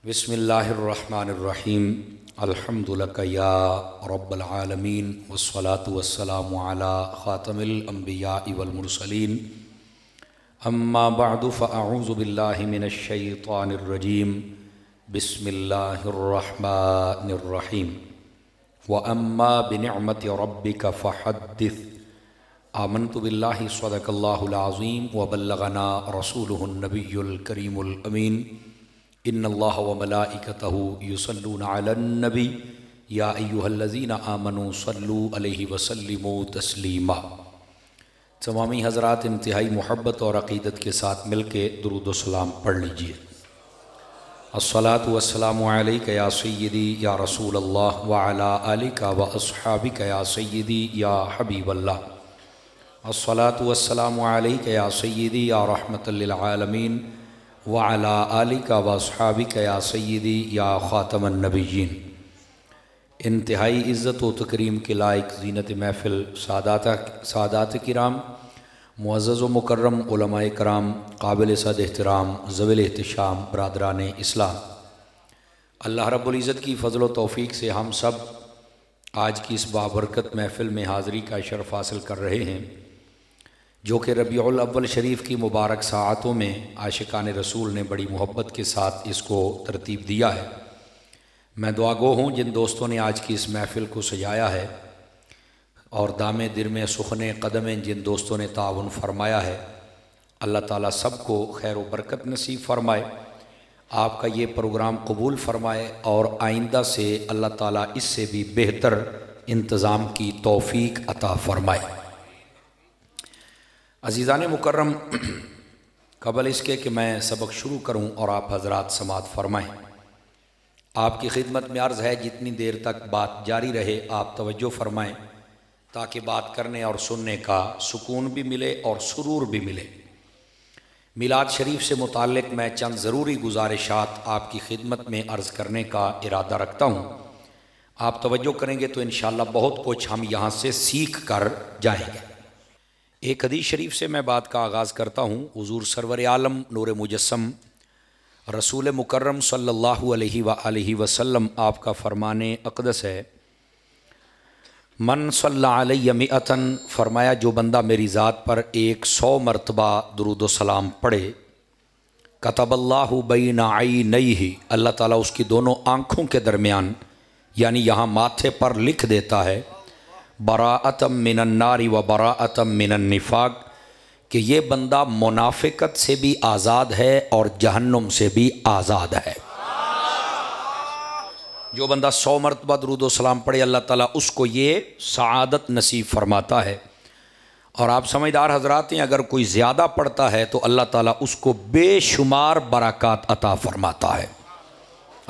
बिस्मिल्लाहिर्रहमानिर्रहीम। अल्हम्दुलिल्लाह या रब्बल आलमीन वस्सलातु वस्सलामु अला ख़ातमिल अंबियाइ वल मुरसलीन। अम्मा बअदु फ़अऊज़ु बिल्लाहि मिनश शैतानिर रजीम। बिस्मिल्लाहिर्रहमानिर्रहीम। व अम्मा बिनिअमति रब्बिका फ़हद्दिस। आमन्तु बिल्लाहि सदक़ल्लाहुल अज़ीम व बल्लगना रसूलुहुन नबियुल करीमुल अमीन। इन्नल्लाह व मलाइकतहु युसल्लूना अलन नबी या अय्युहल्लज़ीना आमनू सल्लू अलैहि वसल्लिमू तस्लीमा। तमामी हज़रात इंतहाई मोहब्बत और अक़ीदत के साथ मिल के दुरूद व सलाम पढ़ लीजिए। अस्सलातु वस्सलामु अलैका या सय्यदी या रसूल अल्लाह व अला आलिका व अस्हाबिका या सय्यदी या हबीबल्लाह। अस्सलातु वस्सलामु अलैका या सय्यदी या रहमतल लिल आलमीन व अला आलिका व अस्हाबिका या सय्यदी या ख़ातमन नबिय्यीन। इंतहाई इज़्ज़त व तकरीम के लायक ज़ीनत महफ़िल सादात किराम, मुअज़्ज़ज़ व मुकर्रम उलमाए कराम, काबिल सद एहतराम ज़वील एहतिशाम बरादरान इस्लाम, अल्लाह रब्बुल इज़्ज़त की फ़ज़ल व तौफ़ीक़ से हम सब आज की इस बाबरकत महफ़िल में हाज़री का शरफ़ हासिल कर रहे हैं, जो कि रबीउल अव्वल शरीफ की मुबारक साअतों में आशिकान रसूल ने बड़ी मोहब्बत के साथ इसको तरतीब दिया है। मैं दुआगो हूँ जिन दोस्तों ने आज की इस महफ़िल को सजाया है और दामे दिर में सुखने कदमें जिन दोस्तों ने ताउन फरमाया है, अल्लाह ताला सबको खैर व बरकत नसीब फ़रमाए, आपका ये प्रोग्राम कबूल फ़रमाए और आइंदा से अल्लाह ताला इससे भी बेहतर इंतज़ाम की तौफ़ीक अता फ़रमाए। अज़ीज़ान मुकर्रम, क़बल इसके कि मैं सबक शुरू करूं और आप हज़रात समात फ़रमाएँ, आपकी खिदमत में अर्ज़ है जितनी देर तक बात जारी रहे आप तवज्जो फ़रमाएँ, ताकि बात करने और सुनने का सुकून भी मिले और सुरूर भी मिले। मिलाद शरीफ से मुताल्लिक़ मैं चंद ज़रूरी गुज़ारिशात आपकी खिदमत में अर्ज़ करने का इरादा रखता हूँ। आप तवज्जो करेंगे तो इंशाअल्लाह बहुत कुछ हम यहाँ से सीख कर जाएंगे। एक हदीस शरीफ से मैं बात का आगाज़ करता हूँ। हुज़ूर सरवर आलम नूर मुजस्सम रसूल मुकर्रम सल्लल्लाहु अलैहि व आलिहि वसल्लम आपका फ़रमाने अक़दस है, मन सल्ला अलैहि मिअतन, फरमाया जो बंदा मेरी ज़ात पर 100 मरतबा दुरूद व सलाम पढ़े, कतबल्लाहु बैना ऐनैहि, अल्लाह ताला उसकी दोनों आँखों के दरमियान यानी यहाँ माथे पर लिख देता है, बराअतम मिनन नारी व बराअतम मिनन निफाक, कि ये बंदा मुनाफिकत से भी आज़ाद है और जहन्नुम से भी आज़ाद है। जो बंदा 100 मरतबा दुरूद व सलाम पढ़े, अल्लाह ताला उसको ये सआदत नसीब फरमाता है। और आप समझदार हज़रात हैं, अगर कोई ज़्यादा पढ़ता है तो अल्लाह ताला उसको बेशुमार बरक़ात अता फ़रमाता है।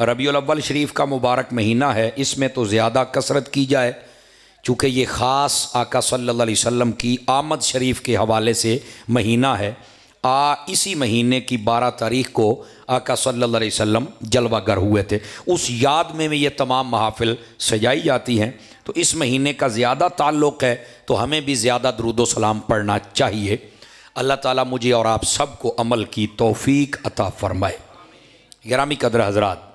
रबीउल अव्वल शरीफ का मुबारक महीना है, इसमें तो ज़्यादा कसरत की जाए, चूँकि ये ख़ास आका सल्लल्लाहु अलैहि वसल्लम की आमद शरीफ के हवाले से महीना है। इसी महीने की 12 तारीख़ को आका सल्लल्लाहु अलैहि वसल्लम जलवागर हुए थे। उस याद में ये तमाम महफ़िल सजाई जाती हैं। तो इस महीने का ज़्यादा ताल्लुक़ है, तो हमें भी ज़्यादा दुरूद व सलाम पढ़ना चाहिए। अल्लाह ताला मुझे और आप सबको अमल की तौफ़ीक अता फ़रमाए। गिरामी कदर हज़रात,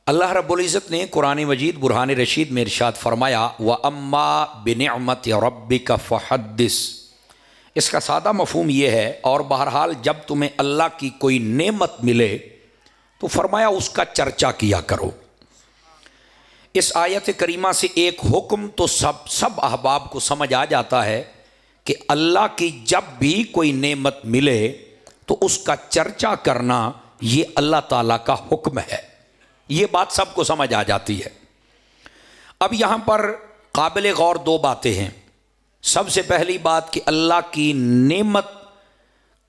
अल्लाह रब्बुल इज़्ज़त ने कुरान मजीद बुरहान रशीद में इरशाद फरमाया, व अम्मा बिनिअमति रब्बिका फ़हद्दिस। इसका सादा मफ़हूम ये है, और बहरहाल जब तुम्हें अल्लाह की कोई नेमत मिले तो फरमाया उसका चर्चा किया करो। इस आयत करीमा से एक हुक्म तो सब अहबाब को समझ आ जाता है कि अल्लाह की जब भी कोई नेमत मिले तो उसका चर्चा करना ये अल्लाह ताला का हुक्म है। ये बात सबको समझ आ जाती है। अब यहाँ पर काबिल गौर 2 बातें हैं। सबसे पहली बात कि अल्लाह की नेमत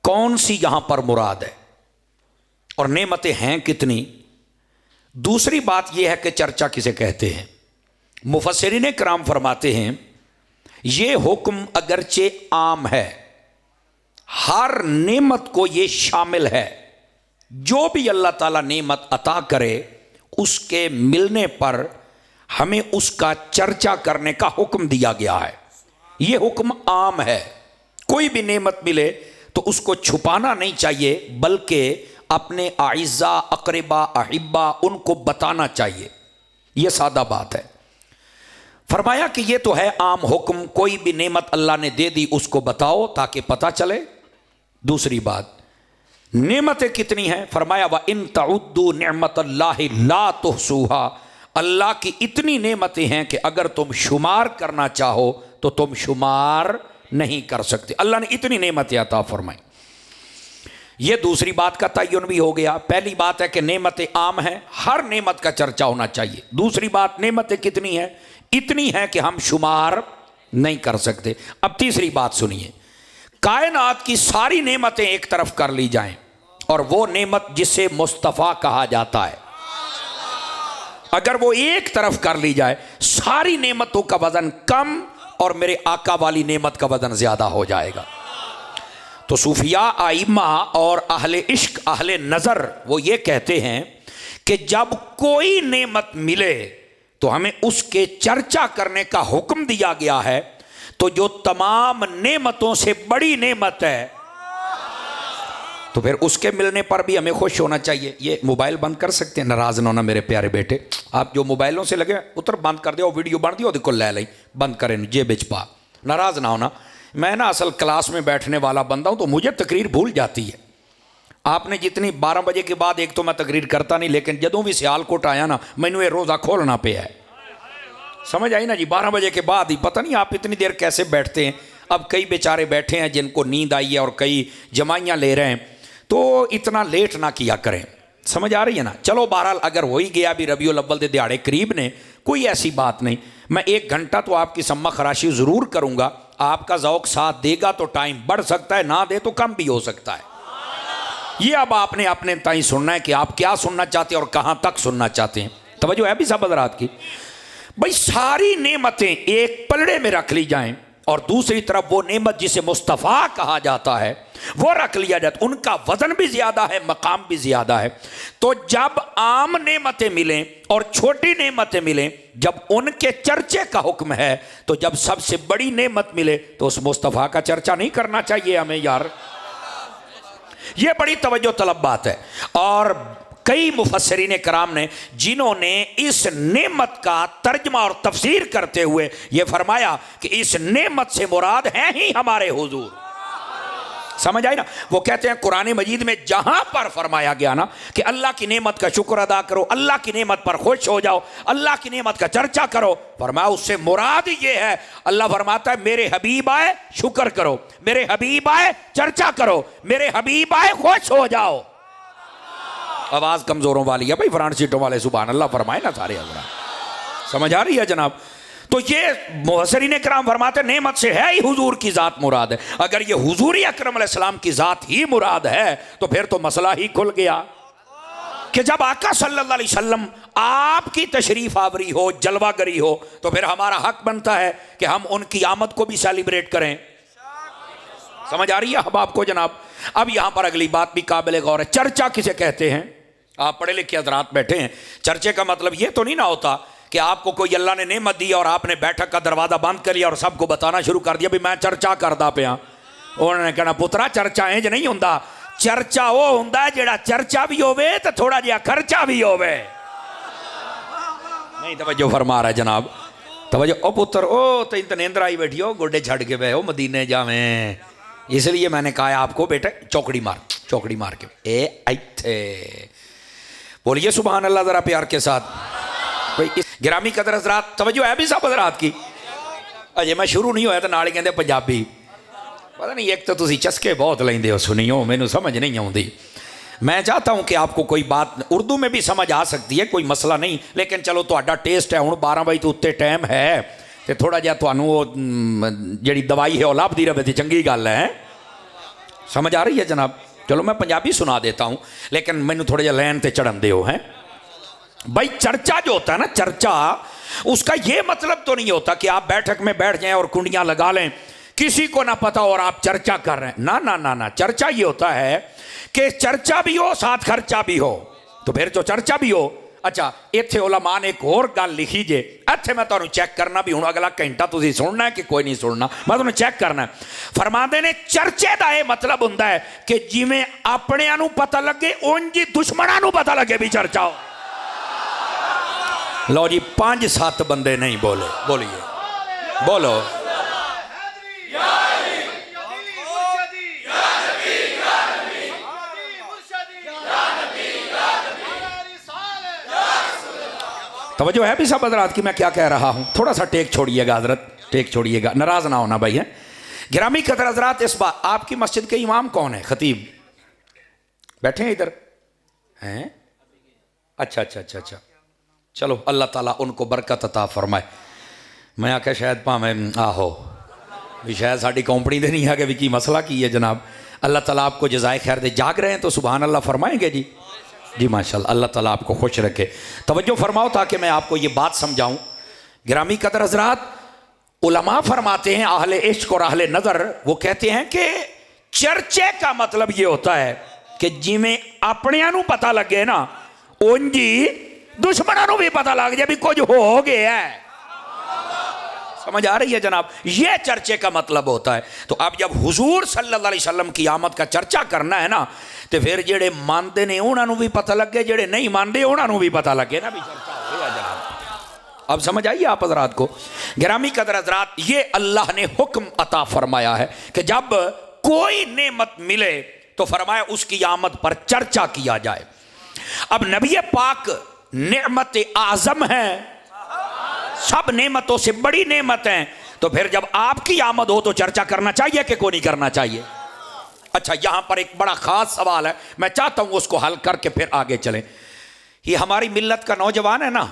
कौन सी यहाँ पर मुराद है और नेमतें हैं कितनी। दूसरी बात यह है कि चर्चा किसे कहते हैं। मुफस्सिरीन किराम फरमाते हैं, ये हुक्म अगरचे आम है, हर नेमत को ये शामिल है। जो भी अल्लाह ताला नेमत अता करे उसके मिलने पर हमें उसका चर्चा करने का हुक्म दिया गया है। ये हुक्म आम है। कोई भी नेमत मिले तो उसको छुपाना नहीं चाहिए, बल्कि अपने आइज़ा अकरबा अहिब्बा उनको बताना चाहिए। ये सादा बात है। फरमाया कि ये तो है आम हुक्म, कोई भी नेमत अल्लाह ने दे दी उसको बताओ ताकि पता चले। दूसरी बात, नेमतें कितनी हैं? फरमाया व इन तउद्दू निअमतल्लाहि ला तुहसूहा, अल्लाह की इतनी नेमतें हैं कि अगर तुम शुमार करना चाहो तो तुम शुमार नहीं कर सकते। अल्लाह ने इतनी नेमतें अता फरमाई। ये दूसरी बात का तयन भी हो गया। पहली बात है कि नेमतें आम हैं, हर नेमत का चर्चा होना चाहिए। दूसरी बात, नेमतें कितनी हैं? इतनी हैं कि हम शुमार नहीं कर सकते। अब तीसरी बात सुनिए, कायनात की सारी नेमतें एक तरफ कर ली जाएं और वो नेमत जिसे मुस्तफ़ा कहा जाता है, अगर वो एक तरफ कर ली जाए, सारी नेमतों का वजन कम और मेरे आका वाली नेमत का वजन ज्यादा हो जाएगा। तो सूफिया आइम्मा और अहले इश्क अहले नज़र वो ये कहते हैं कि जब कोई नेमत मिले तो हमें उसके चर्चा करने का हुक्म दिया गया है। तो जो तमाम नेमतों से बड़ी नेमत है तो फिर उसके मिलने पर भी हमें खुश होना चाहिए। ये मोबाइल बंद कर सकते हैं? नाराज ना होना मेरे प्यारे बेटे, आप जो मोबाइलों से लगे उतर बंद कर दियो, वीडियो बन दियो, देखो ले ली बंद करें जेब बिच पा। नाराज ना होना, मैं ना असल क्लास में बैठने वाला बंदा हूं तो मुझे तकरीर भूल जाती है। आपने जितनी 12 बजे के बाद एक तो मैं तकरीर करता नहीं, लेकिन जदों भी सियालकोट आया ना मैनू ये रोज़ा खोलना पे है। समझ आई ना जी? 12 बजे के बाद ही पता नहीं आप इतनी देर कैसे बैठते हैं। अब कई बेचारे बैठे हैं जिनको नींद आई है और कई जमाइयाँ ले रहे हैं, तो इतना लेट ना किया करें। समझ आ रही है ना? चलो बहरहाल अगर हो ही गया भी रबीउल अव्वल दे दिहाड़े करीब ने, कोई ऐसी बात नहीं। मैं 1 घंटा तो आपकी सम्मा खराशी ज़रूर करूँगा, आपका ज़ौक़ साथ देगा तो टाइम बढ़ सकता है, ना दे तो कम भी हो सकता है। ये अब आपने अपने ताई सुनना है कि आप क्या सुनना चाहते हैं और कहाँ तक सुनना चाहते हैं। तवज्जो है भी सब हज़रात की? भाई सारी नेमतें एक पलड़े में रख ली जाएं और दूसरी तरफ वो नेमत जिसे मुस्तफ़ा कहा जाता है वो रख लिया जाता, उनका वजन भी ज्यादा है, मकाम भी ज्यादा है। तो जब आम नेमतें मिलें और छोटी नेमतें मिलें, जब उनके चर्चे का हुक्म है, तो जब सबसे बड़ी नेमत मिले तो उस मुस्तफ़ा का चर्चा नहीं करना चाहिए हमें यार। ये बड़ी तवज्जो तलब बात है। और कई मुफस्सिरीन कराम ने जिन्होंने इस नेमत का तर्जमा और तफसीर करते हुए ये फरमाया कि इस नेमत से मुराद हैं ही हमारे हुजूर। समझ आई ना? वो कहते हैं कुरान मजीद में जहां पर फरमाया गया ना कि अल्लाह की नेमत का शुक्र अदा करो, अल्लाह की नेमत पर खुश हो जाओ, अल्लाह की नेमत का चर्चा करो, फरमाया उससे मुराद ये है, अल्लाह फरमाता है मेरे हबीब आए शुक्र करो, मेरे हबीब आए चर्चा करो, मेरे हबीब आए खुश हो जाओ। आवाज कमजोरों वाली है भाई, फ्रंट सीटों वाले सुभान अल्लाह फरमाए ना सारे हज़रात। समझ आ रही है जनाब? तो ये मुफस्सिरीन किराम फरमाते नेमत से है ही हुजूर की ज़ात मुराद है। अगर ये हुजूर अकरम अलैहिस्सलाम की ज़ात ही मुराद है तो फिर तो मसला ही खुल गया कि जब आका सल्लल्लाहु अलैहि वसल्लम आपकी तशरीफ आवरी हो, जलवागरी हो, तो फिर हमारा हक बनता है कि हम उनकी आमद को भी सेलिब्रेट करें। समझ आ रही है अब आपको जनाब? अब यहां पर अगली बात भी काबिल गौर है। चर्चा किसे कहते हैं? आप पढ़े लिखे हज़रात बैठे हैं, चर्चे का मतलब ये तो नहीं ना होता कि आपको कोई अल्लाह ने नेमत दी और आपने बैठक का दरवाज़ा बंद कर लिया और सबको बताना शुरू कर दिया भी मैं चर्चा करदा पिया। उन्होंने कहना पुत्रा चर्चा इंज नहीं हुंदा, चर्चा वो हुंदा जेड़ा चर्चा भी होवे तो थोड़ा जिहा खर्चा भी होवे। नहीं तवज्जो फरमा रहा है जनाब? तवज्जो। ओ पुत्र ओ तेन तो नींदर आई बैठी हो, गोडे छड़ के बहे हो मदीने जावें, इसलिए मैंने कहा आपको बेटे चौकड़ी मार के ए ऐथे बोलिए सुभान अल्लाह जरा प्यार के साथ। भाई गिरामी कदर हज़रात तवज्जो है भी सब हज़रात की? अजे मैं शुरू नहीं होया तो नाल कहते पंजाबी, पता नहीं एक तो तुसी चस्के बहुत लेंदे हो, सुनियो मैनू समझ नहीं आती। मैं चाहता हूँ कि आपको कोई बात उर्दू में भी समझ आ सकती है, कोई मसला नहीं, लेकिन चलो तुहाडा टेस्ट है, हुण 12 बजे तो उत्ते टाइम है तो थोड़ा जिहा तुहानू जिहड़ी दवाई है वो लभदी रहे तो चंगी गल है। समझ आ रही है जनाब? चलो मैं पंजाबी सुना देता हूँ, लेकिन मैनू थोड़ा जिहा लैन ते चढ़न दो हैं। भाई चर्चा जो होता है ना, चर्चा उसका ये मतलब तो नहीं होता कि आप बैठक में बैठ जाएं और कुंडियां लगा लें, किसी को ना पता और आप चर्चा कर रहे हैं। ना ना ना ना, चर्चा ये होता है कि चर्चा भी हो साथ खर्चा भी हो। तो फिर जो चर्चा भी हो, अच्छा इत्थे उलमा ने एक होर गल लिखी जे, इत्थे मैं तुहानूं चैक करना भी हुण अगला घंटा तुसीं सुनना है कि कोई नहीं सुनना, मैं तुहानूं चैक करना है। फरमांदे ने चर्चे दा ये मतलब हुंदा है कि जिवें अपणिआं नूं पता लगे उंज ही दुश्मनां नूं पता लगे भी चर्चा हो। लो जी 5-7 बंदे नहीं बोले, बोलिए बोलो। तवज्जो है भी सब हजरात की मैं क्या कह रहा हूँ? थोड़ा सा टेक छोड़िएगा हजरत, टेक छोड़िएगा, नाराज ना होना भाई है। गिरामी कदर हजरात, इस बार आपकी मस्जिद के इमाम कौन है? खतीब बैठे हैं इधर हैं? अच्छा अच्छा अच्छा अच्छा, चलो अल्लाह ताला उनको बरकत अता फरमाए। मैं आख्या शायद भावें आहो भी शायद साड़ी कंपनी दे नहीं है कि की मसला की है जनाब। अल्लाह ताला आपको जज़ाए खैर दे। जाग रहे हैं तो सुभान अल्लाह फरमाएंगे जी? जी माशाल्लाह, अल्लाह ताला आपको खुश रखे। तवज्जो फरमाओ ताकि मैं आपको ये बात समझाऊं। गिरामी कदर हजरात, उलमा फरमाते हैं अहले इश्क और अहले नज़र, वो कहते हैं कि चर्चे का मतलब ये होता है कि जिमें अपनियां नूं पता लगे ना उंज ही दुश्मनां नूं भी पता लग जाए भी कुछ हो गया है। समझ आ रही है जनाब? ये चर्चे का मतलब होता है। तो अब जब हुजूर सल्लल्लाहु अलैहि वसल्लम की आमद का चर्चा करना है ना, तो फिर जेड़े मानते ने उन्होंने भी पता लगे, जेड़े नहीं मानते उन्होंने भी पता लगे ना भी चर्चा हो गया जनाब। अब समझ आइए आप हजरात को। गिरामी कदर हजरात, ये अल्लाह ने हुक्म अता फरमाया है कि जब कोई नेमत मिले तो फरमाया उसकी आमद पर चर्चा किया जाए। अब नबी पाक नेमत आजम है, सब नेमतों से बड़ी नेमत है, तो फिर जब आपकी आमद हो तो चर्चा करना चाहिए कि को नहीं करना चाहिए? अच्छा यहां पर एक बड़ा खास सवाल है, मैं चाहता हूं उसको हल करके फिर आगे चलें। ये हमारी मिल्लत का नौजवान है ना,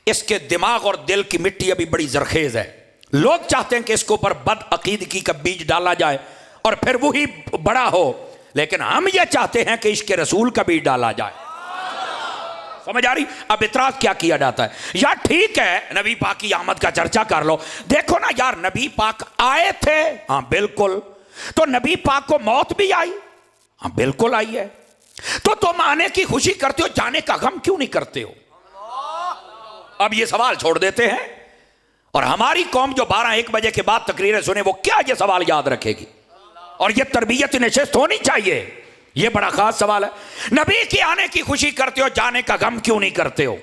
इसके दिमाग और दिल की मिट्टी अभी बड़ी जरखेज है। लोग चाहते हैं कि इसके ऊपर बद अकीदगी का बीज डाला जाए और फिर वही बड़ा हो, लेकिन हम ये चाहते हैं कि इसके रसूल का बीज डाला जाए। समझ आ रही? अब इतराज क्या किया जाता है? यार ठीक है नबी पाक की आमद का चर्चा कर लो, देखो ना यार नबी पाक आए थे, हाँ बिल्कुल, तो नबी पाक को मौत भी आई, हाँ बिल्कुल आई है, तो तुम आने की खुशी करते हो, जाने का गम क्यों नहीं करते हो? अब ये सवाल छोड़ देते हैं और हमारी कौम जो 12-1 बजे के बाद तकरीरें सुने वो क्या ये सवाल याद रखेगी? और ये तरबियत नशिस्त होनी चाहिए। ये बड़ा खास सवाल है। नबी के आने की खुशी करते हो, जाने का गम क्यों नहीं करते हो?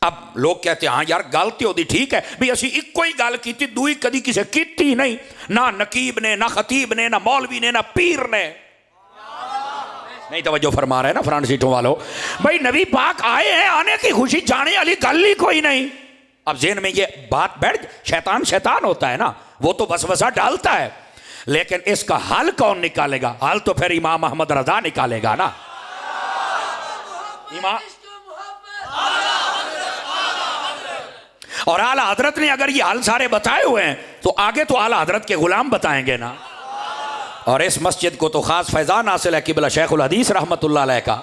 अब लोग कहते हैं हाँ यार गलती होती, ठीक है भी असी इको ही गल की, दूई कदी किसी की नहीं, ना नकीब ने, ना खतीब ने, ना मौलवी ने, ना पीर ने। नहीं तवज्जो फरमा रहे हैं ना फ्रंट सीटों वालों? भाई नबी पाक आए हैं, आने की खुशी, जाने वाली गल ही कोई नहीं। अब जेहन में ये बात बैठ, शैतान होता है ना, वो तो वसवसा डालता है, लेकिन इसका हल कौन निकालेगा? हल तो फिर इमाम अहमद रजा निकालेगा ना। इमाम और आला हजरत ने अगर ये हल सारे बताए हुए हैं तो आगे तो आला हजरत के गुलाम बताएंगे ना। और इस मस्जिद को तो खास फैजान हासिल है किबला शेखुल हदीस रहमतुल्लाह अलैह का,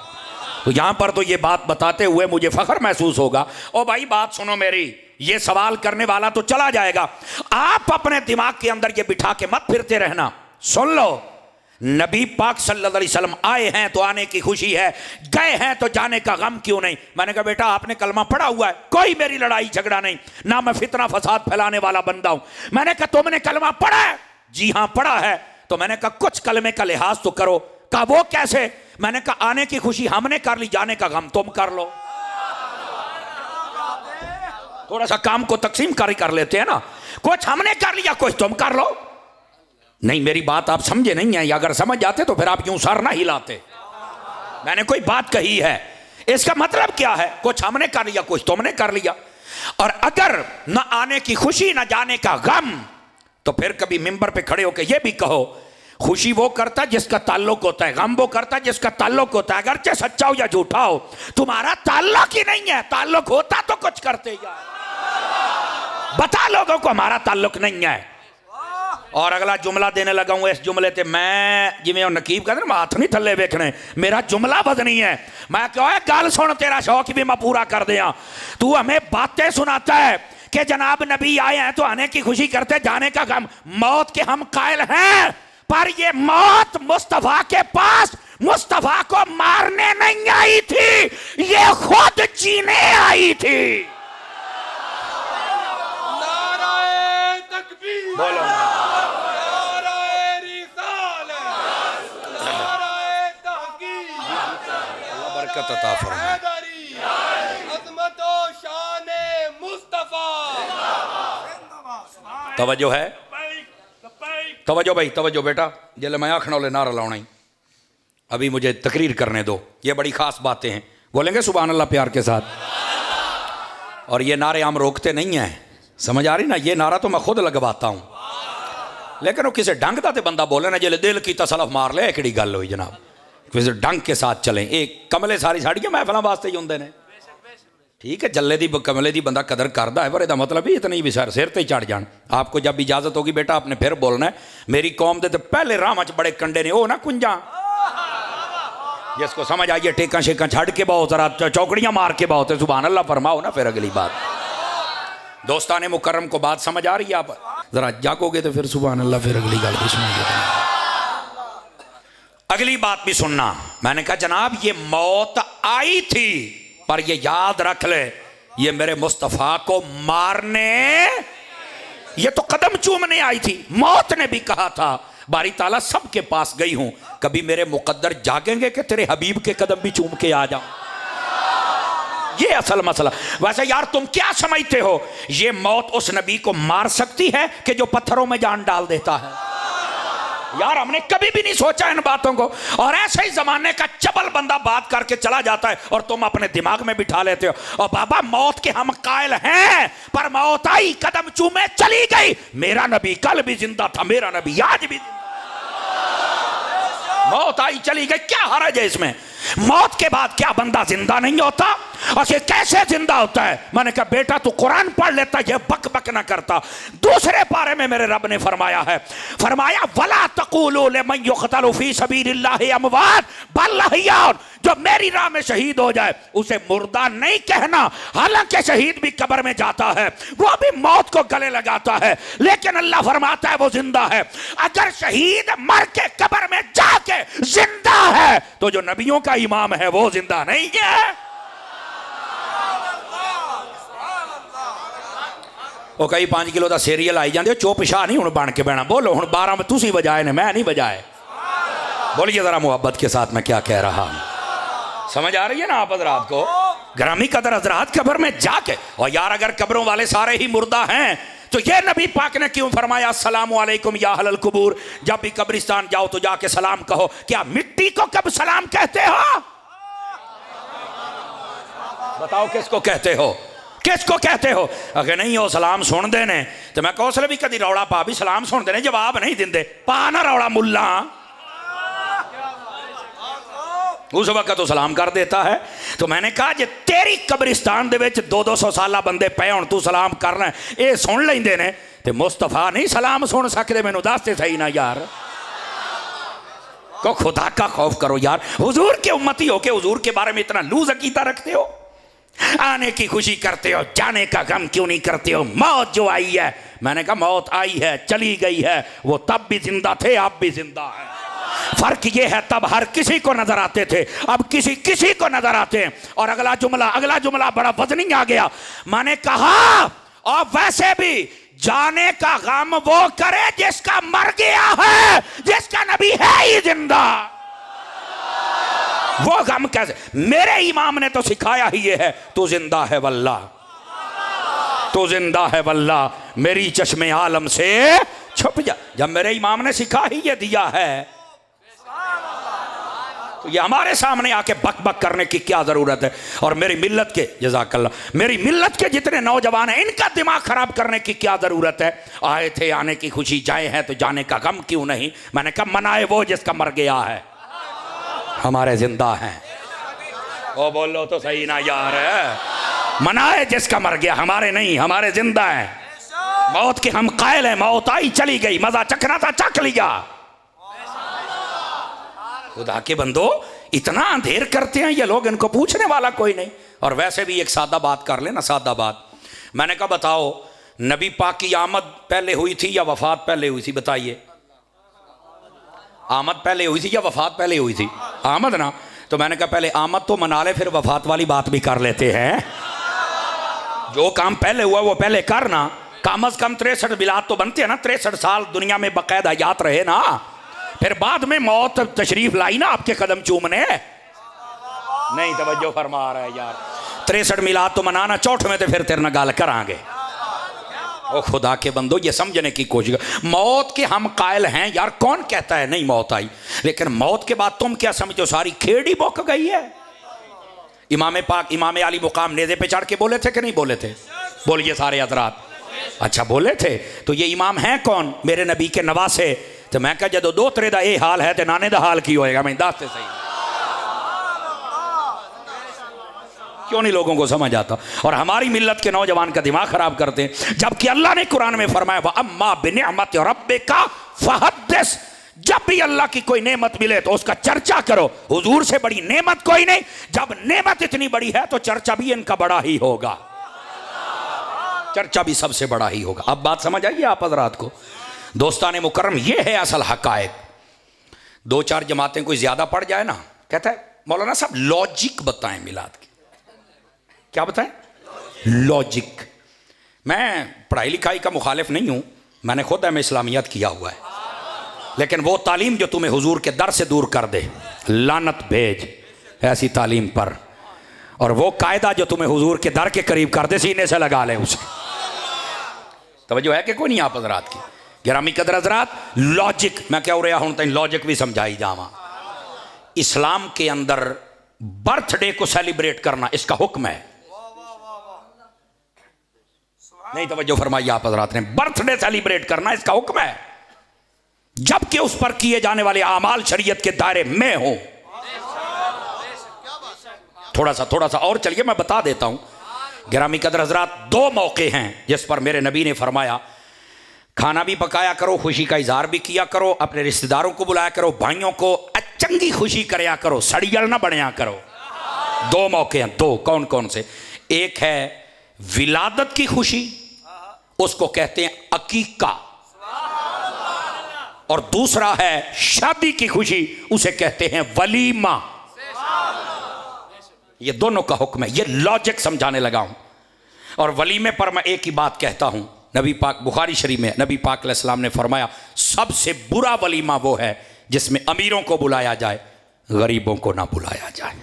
तो यहां पर तो ये बात बताते हुए मुझे फख्र महसूस होगा। ओ भाई बात सुनो मेरी, ये सवाल करने वाला तो चला जाएगा, आप अपने दिमाग के अंदर ये बिठा के मत फिरते रहना। सुन लो, नबी पाक सल्लल्लाहु अलैहि वसल्लम आए हैं तो आने की खुशी है, गए हैं तो जाने का गम क्यों नहीं? मैंने कहा बेटा आपने कलमा पढ़ा हुआ है, कोई मेरी लड़ाई झगड़ा नहीं, ना मैं फितना फसाद फैलाने वाला बंदा हूं। मैंने कहा तुमने कलमा पढ़ा है? जी हां पढ़ा है। तो मैंने कहा कुछ कलमे का लिहाज तो करो। कहा वो कैसे? मैंने कहा आने की खुशी हमने कर ली, जाने का गम तुम कर लो। थोड़ा सा काम को तकसीम कर लेते हैं ना, कुछ हमने कर लिया कुछ तुम कर लो। नहीं मेरी बात आप समझे नहीं है, या अगर समझ जाते तो फिर आप यूं सर ना हिलाते। मैंने कोई बात कही है, इसका मतलब क्या है? कुछ हमने कर लिया कुछ तुमने कर लिया। और अगर न आने की खुशी न जाने का गम, तो फिर कभी मिंबर पे खड़े होकर यह भी कहो खुशी वो करता जिसका ताल्लुक होता है, गम वो करता जिसका ताल्लुक होता है, अगरचे सच्चा हो या झूठा हो, तुम्हारा ताल्लुक ही नहीं है। ताल्लुक होता तो कुछ करते यार, बता लोगों को हमारा ताल्लुक नहीं है। और अगला जुमला देने लगा हूं, इस जुमले ते मैं जिवें नकीब कहते ना हाथ नहीं थले वेखने, मेरा जुमला बदनी है। मैं क्यों है गल सुन, तेरा शौक भी मैं पूरा कर दिया। तू हमें बातें सुनाता है कि जनाब नबी आए हैं तो आने की खुशी करते, जाने का गम। मौत के हम कायल हैं, पर ये मौत मुस्तफा के पास मुस्तफा को मारने नहीं आई थी, ये खुद जीने आई थी। नाराए तकबीर, बोलो नाराए रिसालत, नाराए तहकीक, बरकत अता फरमाए। हैदरी, अज़मत व शान मुस्तफा। तवज्जो है, तवज्जो भाई, तवज्जो बेटा, जल्द मैं आखने वाले नारा लाना ही, अभी मुझे तकरीर करने दो। ये बड़ी खास बातें हैं, बोलेंगे सुभान अल्लाह प्यार के साथ। और ये नारे हम रोकते नहीं हैं, समझ आ रही ना? ये नारा तो मैं खुद लगवाता हूँ, लेकिन वो किसी ढंग का तो बंदा बोले ना, जिले दिल की तसलफ मार ले, एकड़ी गल हुई जनाब, किसी ढंग के साथ चलें। एक कमले सारी साड़ियाँ महफलों वास्ते ही होंगे ने, ठीक है, जल्ले दी कमले दी बंदा कदर करता है, पर यदा मतलब ही इतनी भी सिर ते चढ़ जान। आपको जब इजाजत होगी बेटा आपने फिर बोलना है। मेरी कौम दे तो पहले राह च बड़े कंडे ने, वो ना कुंजा, जिसको समझ आइए टेका शेका छड़ के बहुत जरा चौकड़ियां मार के बहुत है, सुभान अल्लाह फरमाओ ना। फिर अगली बात, दोस्ताने मुकर्रम को बात समझ आ रही है? आप जरा जागोगे तो फिर सुभान अल्लाह, फिर अगली गल भी सुनेंगे, अगली बात भी सुनना। मैंने कहा जनाब ये मौत आई थी, पर ये याद रख ले ये मेरे मुस्तफ़ा को मारने, ये तो कदम चूमने आई थी। मौत ने भी कहा था बारी ताला सबके पास गई हूं, कभी मेरे मुकद्दर जागेंगे कि तेरे हबीब के कदम भी चूम के आ जाऊं? ये असल मसला। वैसे यार तुम क्या समझते हो, ये मौत उस नबी को मार सकती है कि जो पत्थरों में जान डाल देता है? यार हमने कभी भी नहीं सोचा इन बातों को, और ऐसे ही जमाने का चबल बंदा बात करके चला जाता है और तुम अपने दिमाग में बिठा लेते हो। और बाबा मौत के हम कायल हैं, पर मौत आई कदम चूमे चली गई। मेरा नबी कल भी जिंदा था, मेरा नबी आज भी जिंदा। मौत आई चली गई, क्या हर्ज है इसमें? मौत के बाद क्या बंदा जिंदा नहीं होता? और ये कैसे जिंदा होता है? मैंने कहा बेटा तू कुरान पढ़ लेता, ये बक बक ना करता। दूसरे पारे में मेरे रब ने फरमाया है, फरमाया वला तक़ूलू लिमन युक़तलु फ़ी सबीलिल्लाहि अमवात बल अहयाउन, जो मेरी राह में शहीद हो जाए उसे मुर्दा नहीं कहना। हालांकि शहीद भी कब्र में जाता है, वो भी मौत को गले लगाता है, लेकिन अल्लाह फरमाता है वो जिंदा है। अगर शहीद मर के कब्र में जाके जिंदा है तो जो नबियों का इमाम है वो जिंदा नहीं है। वो कई 5 किलो का सीरियल आई जाते, चुप शाह नहीं हूं बन के बहना। बोलो हूं 12 में तुसी बजाए ने, मैं नहीं बजाए। बोलिए जरा मोहब्बत के साथ मैं क्या कह रहा हूं, समझ आ रही है ना आप हजरात को? ग्रामी कदर हजरात कब्र में जाके, और यार अगर कब्रों वाले सारे ही मुर्दा हैं तो ये नबी पाक ने क्यों फरमाया अस्सलामु अलैकुम या अहलल कुबूर, जब भी कब्रिस्तान जाओ तो जाके सलाम कहो। क्या मिट्टी को कब सलाम कहते हो? बताओ किसको कहते हो, किसको कहते हो? अगर नहीं हो सलाम सुन देने तो मैं कौशल भी कभी रौला पा भी सलाम सुन देने जवाब नहीं देंदे, पा ना रौला मुल्ला। उस वक्त तो सलाम कर देता है। तो मैंने कहा जे तेरी कब्रिस्तान दे विच 200 साला बंदे पे हुण तू सलाम करना ये सुन लेंदे ने ते मुस्तफा नहीं सलाम सुन सकते? मैनू दस ते सही ना यार, को खुदा का खौफ करो यार। हुजूर के उम्मती हो के हुजूर के बारे में इतना लूज अकीदा रखते हो, आने की खुशी करते हो, जाने का गम क्यों नहीं करते हो? मौत जो आई है, मैंने कहा मौत आई है चली गई है, वो तब भी जिंदा थे अब भी जिंदा है। फर्क ये है तब हर किसी को नजर आते थे, अब किसी किसी को नजर आते हैं। और अगला जुमला बड़ा वजनी आ गया। मैंने कहा और वैसे भी जाने का गम वो करे जिसका मर गया है, जिसका नबी है ही जिंदा। वो गम कैसे? मेरे इमाम ने तो सिखाया ही ये है, तू जिंदा है वल्लाह, तू जिंदा है वल्लाह, मेरी चश्मे आलम से छुप जा। जब मेरे इमाम ने सिखा ही ये दिया है तो ये हमारे सामने आके बक बक करने की क्या जरूरत है? और मेरी मिल्लत के जज़ाकल्लाह, मेरी मिल्लत के जितने नौजवान हैं इनका दिमाग खराब करने की क्या जरूरत है? आए थे आने की खुशी, जाए हैं तो जाने का गम क्यों नहीं? मैंने कहा मनाए वो जिसका मर गया है, हमारे जिंदा हैं। ओ बोलो तो सही ना यार, मनाए जिसका मर गया, हमारे नहीं, हमारे जिंदा हैं। मौत के हम कायल हैं, मौत आई चली गई, मजा चखना था चख लिया। खुदा के बंदो इतना अंधेर करते हैं ये लोग, इनको पूछने वाला कोई नहीं। और वैसे भी एक सादा बात कर लेना, सादा बात। मैंने कहा बताओ नबी पाक की आमद पहले हुई थी या वफात पहले हुई थी? बताइए, आमद पहले हुई थी या वफात पहले हुई थी? आमद ना। तो मैंने कहा पहले आमद तो मना ले, फिर वफात वाली बात भी कर लेते हैं। जो काम पहले हुआ वो पहले करना। कम अज कम 63 मिलाद तो बनते हैं ना, 63 साल दुनिया में बाकायदा हयात रहे ना, फिर बाद में मौत तशरीफ लाई ना आपके कदम चूमने। नहीं तवज्जो फरमा रहा है यार। 63 मिलाद तो मनाना, 64 में तो फिर तेरे ना गल करांगे। ओ खुदा के बंदो, ये समझने की कोशिश कर। मौत के हम कायल हैं यार, कौन कहता है नहीं मौत आई, लेकिन मौत के बाद तुम क्या समझो सारी खेड़ी बुक गई है। इमाम पाक इमाम अली मुकाम नेज़े पे चढ़ के बोले थे कि नहीं बोले थे? बोलिए सारे हजरात। अच्छा बोले थे। तो ये इमाम हैं कौन? मेरे नबी के नवासे। तो मैं कहा जो दो तेरे दा ये हाल है तो नाने दा हाल की होएगा। मैं दस से सही क्यों नहीं लोगों को समझ आता। और हमारी मिल्लत के नौजवान का दिमाग खराब करते हैं, जबकि अल्लाह ने कुरान में फरमाया व अम्मा बिनिअमति रब्बिका फहद्दिस। जब भी अल्लाह की कोई नेमत मिले तो उसका चर्चा करो। हुजूर से बड़ी नेमत कोई नहीं। जब नेमत इतनी बड़ी है तो चर्चा भी इनका बड़ा ही होगा, चर्चा भी सबसे बड़ा ही होगा। अब बात समझ आइए आप हजरात को। दोस्ताने मुकर्रम, ये है असल हकायक। दो चार जमातें कोई ज्यादा पड़ जाए ना, कहता है मौलाना साहब लॉजिक बताएं मिलाद की। क्या बताएं? लॉजिक। मैं पढ़ाई लिखाई का मुखालिफ नहीं हूं, मैंने खुद में इस्लामियत किया हुआ है, लेकिन वो तालीम जो तुम्हें हुजूर के दर से दूर कर दे, लानत भेज ऐसी तालीम पर। और वो कायदा जो तुम्हें हुजूर के दर के करीब कर दे, सीने से लगा ले उसे। तवज्जो है कि कोई नहीं आप हजरात की? गिरामी कदर हजरात, लॉजिक मैं क्या हो रहा हूं, तेन लॉजिक भी समझाई जावा। इस्लाम के अंदर बर्थडे को सेलिब्रेट करना इसका हुक्म है। नहीं तवज्जो फरमाइए आप हजरात ने, बर्थडे सेलिब्रेट करना इसका हुक्म है, जबकि उस पर किए जाने वाले आमाल शरीयत के दायरे में हो। थोड़ा सा और चलिए मैं बता देता हूं। गिरामी कदर हजरात, दो मौके हैं जिस पर मेरे नबी ने फरमाया खाना भी पकाया करो, खुशी का इजहार भी किया करो, अपने रिश्तेदारों को बुलाया करो, भाइयों को चंगी खुशी करया करो, सड़ियल ना बनया करो। दो मौके हैं, दो। कौन कौन से? एक है विलादत की खुशी, उसको कहते हैं अकीका, और दूसरा है शादी की खुशी, उसे कहते हैं वलीमा। ये दोनों का हुक्म है, ये लॉजिक समझाने लगा हूं। और वलीमे पर मैं एक ही बात कहता हूं, नबी पाक बुखारी शरीफ में नबी पाक अलैहिस्सलाम ने फरमाया सबसे बुरा वलीमा वो है जिसमें अमीरों को बुलाया जाए, गरीबों को ना बुलाया जाए।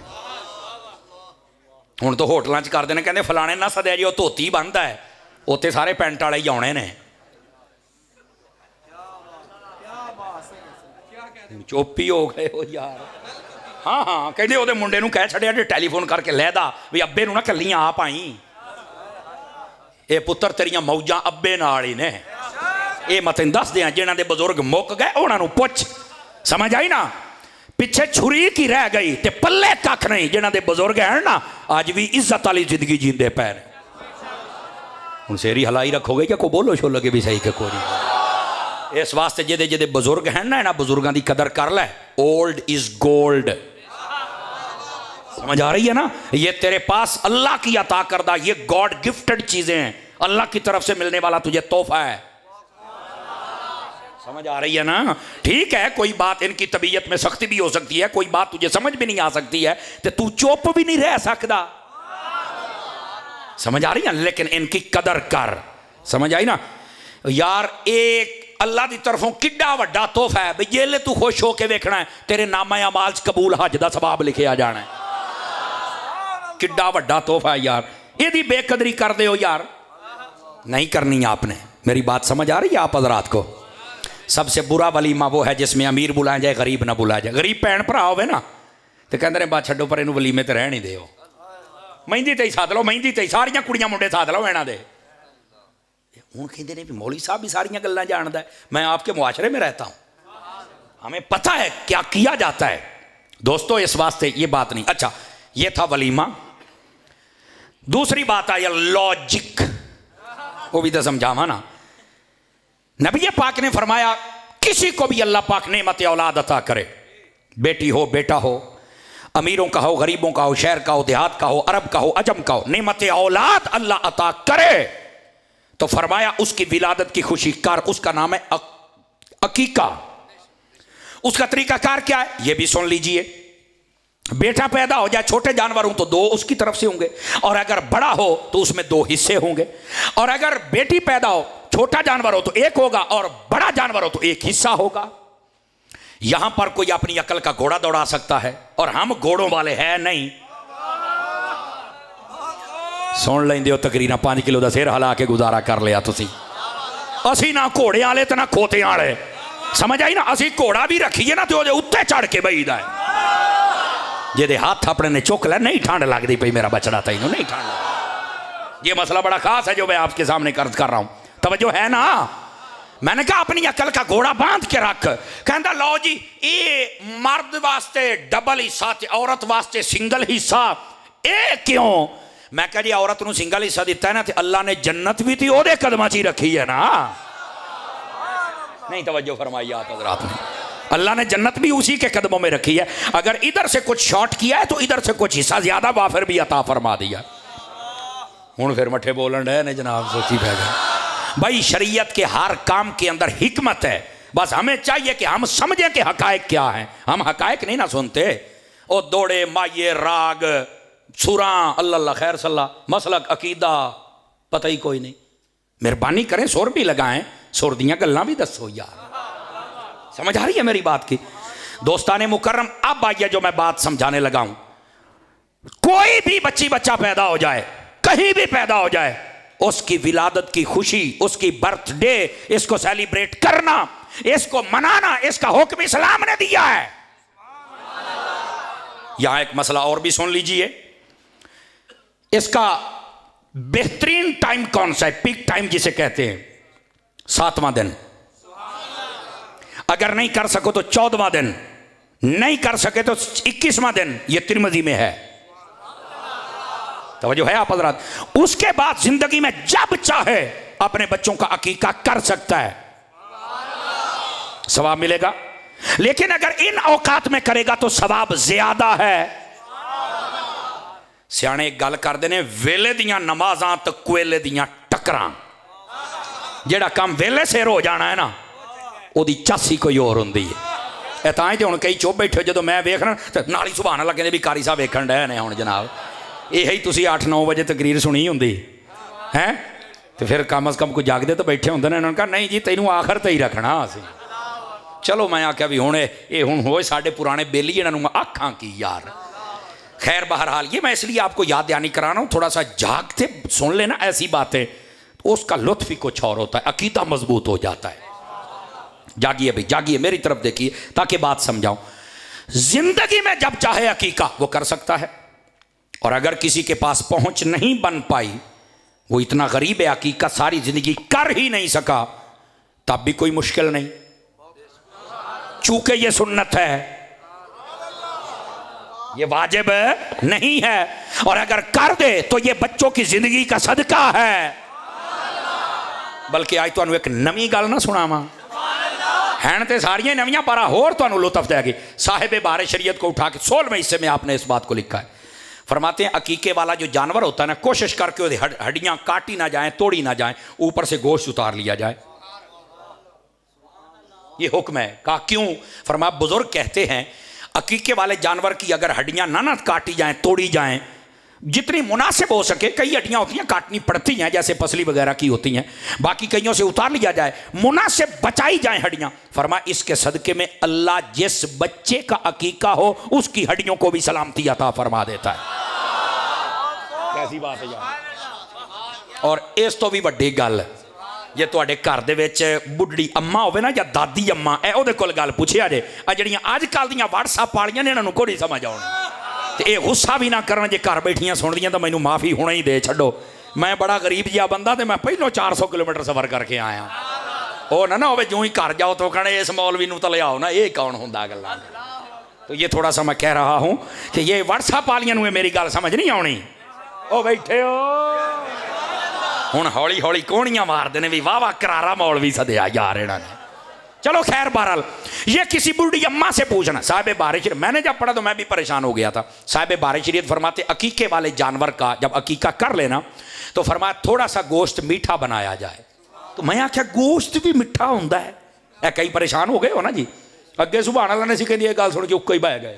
हुण तो होटलों च कर देने, कहते फलाने ना सदया जी वो धोती बनता है, उत्थे सारे पैंट वाले ही आने ने। चुप ही हो गए हो यार। हाँ हाँ, कहते वो मुंडे नूं कह छड़िया टैलीफोन करके लैदा भी अब्बे नूं ना कल्लियां आप आई, ये पुत्र तेरियां मौजां अब्बे नाल ही ने। ये मैं तेन दस दियां जिन्हां दे बुजुर्ग मुक गए उन्हां नूं पुछ, समझ आई ना? पिछे छुरी की रह गई ते पल्ले कख नहीं। जिन्हां दे बुजुर्ग हैं ना अज भी इज्जत वाली जिंदगी जींदे पै ने। हुण सेरी हलाई रखोगे क्या को बोलो शो लगे भी सही के कोई नहीं। इस वास्ते जिहदे जिहदे बुजुर्ग हैं ना, इन्हां बुजुर्गां दी कदर कर लै। Old is gold. समझ आ रही है ना? ये तेरे पास अल्लाह की अता करदा, ये गॉड गिफ्टेड चीजें हैं, अल्लाह की तरफ से मिलने वाला तुझे तोहफा है। समझ आ रही है ना? ठीक है, कोई बात इनकी तबीयत में सख्ती भी हो सकती है, कोई बात तुझे समझ भी नहीं आ सकती है तो तू चुप भी नहीं रह सकता। समझ आ रही है? लेकिन इनकी कदर कर। समझ आई ना यार? एक अल्लाह की तरफों किड्डा वड्डा तोहफा है भी जेले तू खुश होके वेखना है, तेरे नामा अमाल च कबूल हज का सवाब लिखे आ जाना है। किड्डा वड्डा तोहफा है यार, यदि बेकदरी कर दे हो यार, नहीं करनी आपने। मेरी बात समझ आ रही है आप हजरात को? सबसे बुरा वलीमा वो है जिसमें अमीर बुलाया जाए, गरीब ना बुलाया जाए। गरीब भैन भरा होवे ना तो कहते ने बात छड्डो पर इनू वलीमे ते रह नहीं दिओ, मेहंदी ते ही साध लो, मेहंदी ते ही सारियां कुड़ियां मुंडे साध लो इन्हां दे। हुण कहंदे ने भी मौलवी साहब भी सारियां गल्लां जानदा है। मैं आपके मुआशरे में रहता हूं, हमें पता है क्या किया जाता है। दोस्तों इस वास्ते ये बात नहीं। अच्छा, ये था वलीमा। दूसरी बात आई लॉजिक, वो भी तो समझावा ना। नबी पाक ने फरमाया किसी को भी अल्लाह पाक नेमत औलाद अता करे, बेटी हो बेटा हो, अमीरों का हो गरीबों का हो, शहर का हो देहात का हो, अरब का हो अजम का हो, नेमत औलाद अल्लाह अता करे तो फरमाया उसकी विलादत की खुशी कर। उसका नाम है अकीका। उसका तरीकाकार क्या है ये भी सुन लीजिए। बेटा पैदा हो जाए छोटे जानवर हो तो 2 उसकी तरफ से होंगे, और अगर बड़ा हो तो उसमें 2 हिस्से होंगे, और अगर बेटी पैदा हो छोटा जानवर हो तो 1 होगा, और बड़ा जानवर हो तो 1 हिस्सा होगा। यहां पर कोई अपनी अकल का घोड़ा दौड़ा सकता है, और हम घोड़ों वाले हैं नहीं। सुन लेंदे हो तकरीर 5 किलो का सिर हिला के गुजारा कर लिया तुसी। असी ना घोड़े वाले तो ना खोते वाले, समझ आई ना। असी घोड़ा भी रखीए ना तो उत्ते चढ़ के बहीदा है, जेदे हाथ अपने ने चुक लिया नहीं ठंड लगती पई मेरा बचड़ा तैनू नहीं ठंड लगती। ये मसला बड़ा खास है जो मैं आपके सामने अर्ज कर रहा हूं, तवज्जो है ना। मैंने कहा अपनी अकल का घोड़ा बांध के रख। कहता लो जी ये मर्द वास्ते डबल हिस्सा ते औरत वास्ते सिंगल हिस्सा, ए क्यों? मैं कह जी औरत नूं सिंगल हिस्सा दिता है ना, तो अल्लाह ने जन्नत भी थी ओदे कदमां च ही रखी है ना। नहीं तवज्जो फरमाई आप हज़रात ने, अल्लाह ने जन्नत भी उसी के कदमों में रखी है। अगर इधर से कुछ शॉर्ट किया है तो इधर से कुछ हिस्सा ज्यादा वाफिर भी अता फरमा दिया। हुण फिर मठे बोलन रहे ने जनाब, सोची पै गए। भाई शरीयत के हर काम के अंदर हिकमत है, बस हमें चाहिए कि हम समझें कि हकायक क्या है। हम हकायक नहीं ना सुनते, ओ दौड़े माये राग सुरा अल्लाह खैर सल्ला मसलक अकीदा पता ही कोई नहीं। मेहरबानी करें सुर भी लगाएं, सुर दियां गल्लां भी दसो यार। समझ आ रही है मेरी बात की? दोस्ताने मुकर्रम, अब आइए जो मैं बात समझाने लगा हूं। कोई भी बच्ची बच्चा पैदा हो जाए, कहीं भी पैदा हो जाए, उसकी विलादत की खुशी, उसकी बर्थडे, इसको सेलिब्रेट करना, इसको मनाना, इसका हुक्म इस्लाम ने दिया है। यहां एक मसला और भी सुन लीजिए, इसका बेहतरीन टाइम कौन सा है? पीक टाइम जिसे कहते हैं, 7वां दिन। अगर नहीं कर सको तो 14वां दिन, नहीं कर सके तो 21वां दिन। यह तिरमिज़ी में है, तवज्जो है आप हज़रात। उसके बाद जिंदगी में जब चाहे अपने बच्चों का अकीका कर सकता है, सवाब मिलेगा। लेकिन अगर इन औकात में करेगा तो सवाब ज्यादा है। सियाने एक गल करते हैं, वेले दियां नमाज़ां तो कोयले दियां टक्करां। जेड़ा काम वेले सिर हो जाना है ना, ओदी चासी कोई और होंदी है। तां ही तो हुण कई चुप बैठे, जो मैं वेखना तो नाल ही सुभान अल्लाह कहंदे भी कारी साहब वेखण डे ने। हुण जनाब यही तुसीं 8-9 बजे तकरीर सुनी होंदी है, तो फिर कम अज़ कम कोई जागदे तो बैठे होंदे ने। उन्होंने कहा नहीं जी तैनूं आखिर ते ही रखना असीं। चलो मैं आख्या भी हुण ये हुण होए साडे पुराने बेली, इन्हां आखां की यार। खैर बहरहाल ये मैं इसलिए आपको याद दहानी करा रहा हूँ, थोड़ा सा जागते सुन लेना ऐसी बातें, तो उसका लुत्फ ही कुछ और होता है, अकीदा मजबूत हो जाता है। जागिए भाई जागिए, मेरी तरफ देखिए ताकि बात समझाऊं। जिंदगी में जब चाहे अकीका वो कर सकता है, और अगर किसी के पास पहुंच नहीं बन पाई, वो इतना गरीब है अकीका सारी जिंदगी कर ही नहीं सका, तब भी कोई मुश्किल नहीं, चूंकि ये सुन्नत है, ये वाजिब नहीं है। और अगर कर दे तो ये बच्चों की जिंदगी का सदका है। बल्कि आज तुहानू एक नवी गल ना सुनावा, हैं तो सारियां नवियां पर होर तुहानू लुत्फ देगी। साहिब बारे शरीयत को उठा के 16वें हिस्से में आपने इस बात को लिखा है। फरमाते हैं अकीके वाला जो जानवर होता है ना, कोशिश करके उसकी हड्डियां काटी ना जाएं, तोड़ी ना जाएं, ऊपर से गोश्त उतार लिया जाए। ये हुक्म है। कहा क्यों? फरमा बुजुर्ग कहते हैं अकीके वाले जानवर की अगर हड्डियां ना काटी जाएं, तोड़ी जाएं, जितनी मुनासिब हो सके, कई हड्डियां होती हैं काटनी पड़ती हैं जैसे पसली वगैरह की होती हैं, बाकी कईयों से उतार लिया जाए, मुनासिब बचाई जाएं हड्डियां। फरमा इसके सदके में अल्लाह जिस बच्चे का अकीका हो उसकी हड्डियों को भी सलामती अता फरमा देता है। कैसी बात है यार। और इस तो भी वड्डी गल, जे तुहाडे घर दे विच बुढ़ड़ी अम्मा होवे ना, या दादी अम्मा, ए ओहदे कोल गल पुछिया जे, आ जड़ियां अजकल दियां व्हाट्सएप वालियां ने, इन्हां नूं कोई समझ आउणी, ते ये गुस्सा भी ना करन जे घर बैठियां सुनदियां तो मैनूं माफ़ी हुणे ही दे छड्डो। मैं बड़ा गरीब जिहा बंदा, तो मैं पहलों 400 किलोमीटर सफ़र करके आया। ओ ना होवे जो ही घर जाओ तो कहणे इस मौलवी नूं तो लियाओ ना, ये कौन हुंदा गल्लां। तो ये थोड़ा सा मैं कह रहा हूँ कि ये व्हाट्सएप वालियां नूं मेरी गल समझ नहीं आउणी। ओ बैठे हो हुण हौली हौली कोहणियां मारदे ने भी वाह वाह करारा मौलवी सदिया यार इन्हां ने। चलो खैर बहरहाल ये किसी बूढ़ी अम्मा से पूछना। साहिब बारे शरीयत, मैंने जब पढ़ा तो मैं भी परेशान हो गया था। साहिब बारे शरीयत फरमाते अकीके वाले जानवर का जब अकीका कर लेना तो फरमाया थोड़ा सा गोश्त मीठा बनाया जाए। तो मैं आख्या गोश्त भी मिठा होंदा है? कई परेशान हो गए हो ना जी। अगे सुभान अल्लाह ने सी कहंदी गल सुन के उक्का ही बह गए।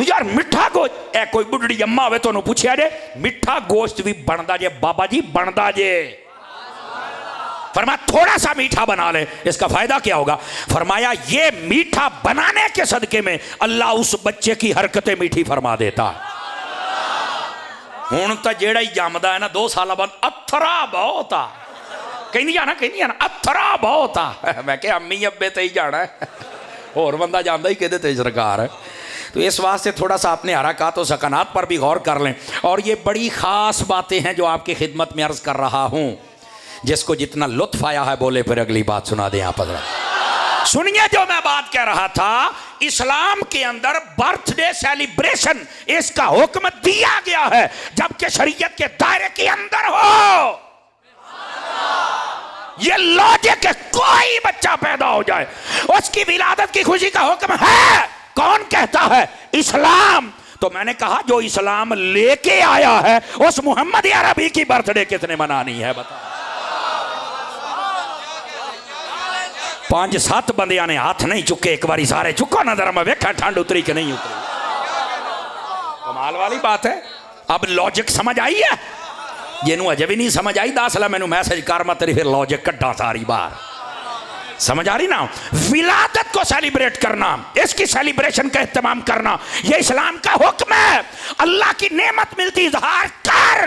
यार मिठा गोश्त ए कोई बुढ़ड़ी अम्मा होवे तो पूछया जे मिठा गोश्त भी बनता जे बाबा जी बनता जे फरमाया थोड़ा सा मीठा बना ले इसका फायदा क्या होगा फरमाया ये मीठा बनाने के सदके में अल्लाह उस बच्चे की हरकतें मीठी फरमा देता हुण तो जेड़ा ही जमदा है ना 2 साल बाद अथरा बहुत आ कहंदियां ना अथरा बहुत आ मैं क्या अम्मी अब्बे ते ही जाना है होर बंदा जानदा ही किहदे ते सरकार है तो इस वास्ते थोड़ा सा अपने हरकत और सकनात पर भी गौर कर लें और ये बड़ी ख़ास बातें हैं जो आपकी खिदमत में अर्ज़ कर रहा हूँ जिसको जितना लुत्फ आया है बोले फिर अगली बात सुना दें आप सुनिए जो मैं बात कह रहा था इस्लाम के अंदर बर्थडे सेलिब्रेशन इसका हुक्म दिया गया है जबकि शरीयत के दायरे के अंदर हो ये लॉजिक है कोई बच्चा पैदा हो जाए उसकी विलादत की खुशी का हुक्म है कौन कहता है इस्लाम तो मैंने कहा जो इस्लाम लेके आया है उस मोहम्मद अरबी की बर्थडे किसने मनानी है बता 5-7 बंदियां ने हाथ नहीं चुके एक बारी सारे चुको नजर में वेखा ठंड उतरी कि नहीं उतरी कमाल वाली बात है अब लॉजिक समझ आई है जिन्हों अजे भी नहीं समझ आई दस ला मैनू मैसेज कर मैं तेरी फिर लॉजिक कड्डा सारी बार समझ आ रही ना विलादत को सेलिब्रेट करना इसकी सेलिब्रेशन का इत्तेमाम करना यह इस्लाम का हुक्म है अल्लाह की नेमत मिलती इजहार कर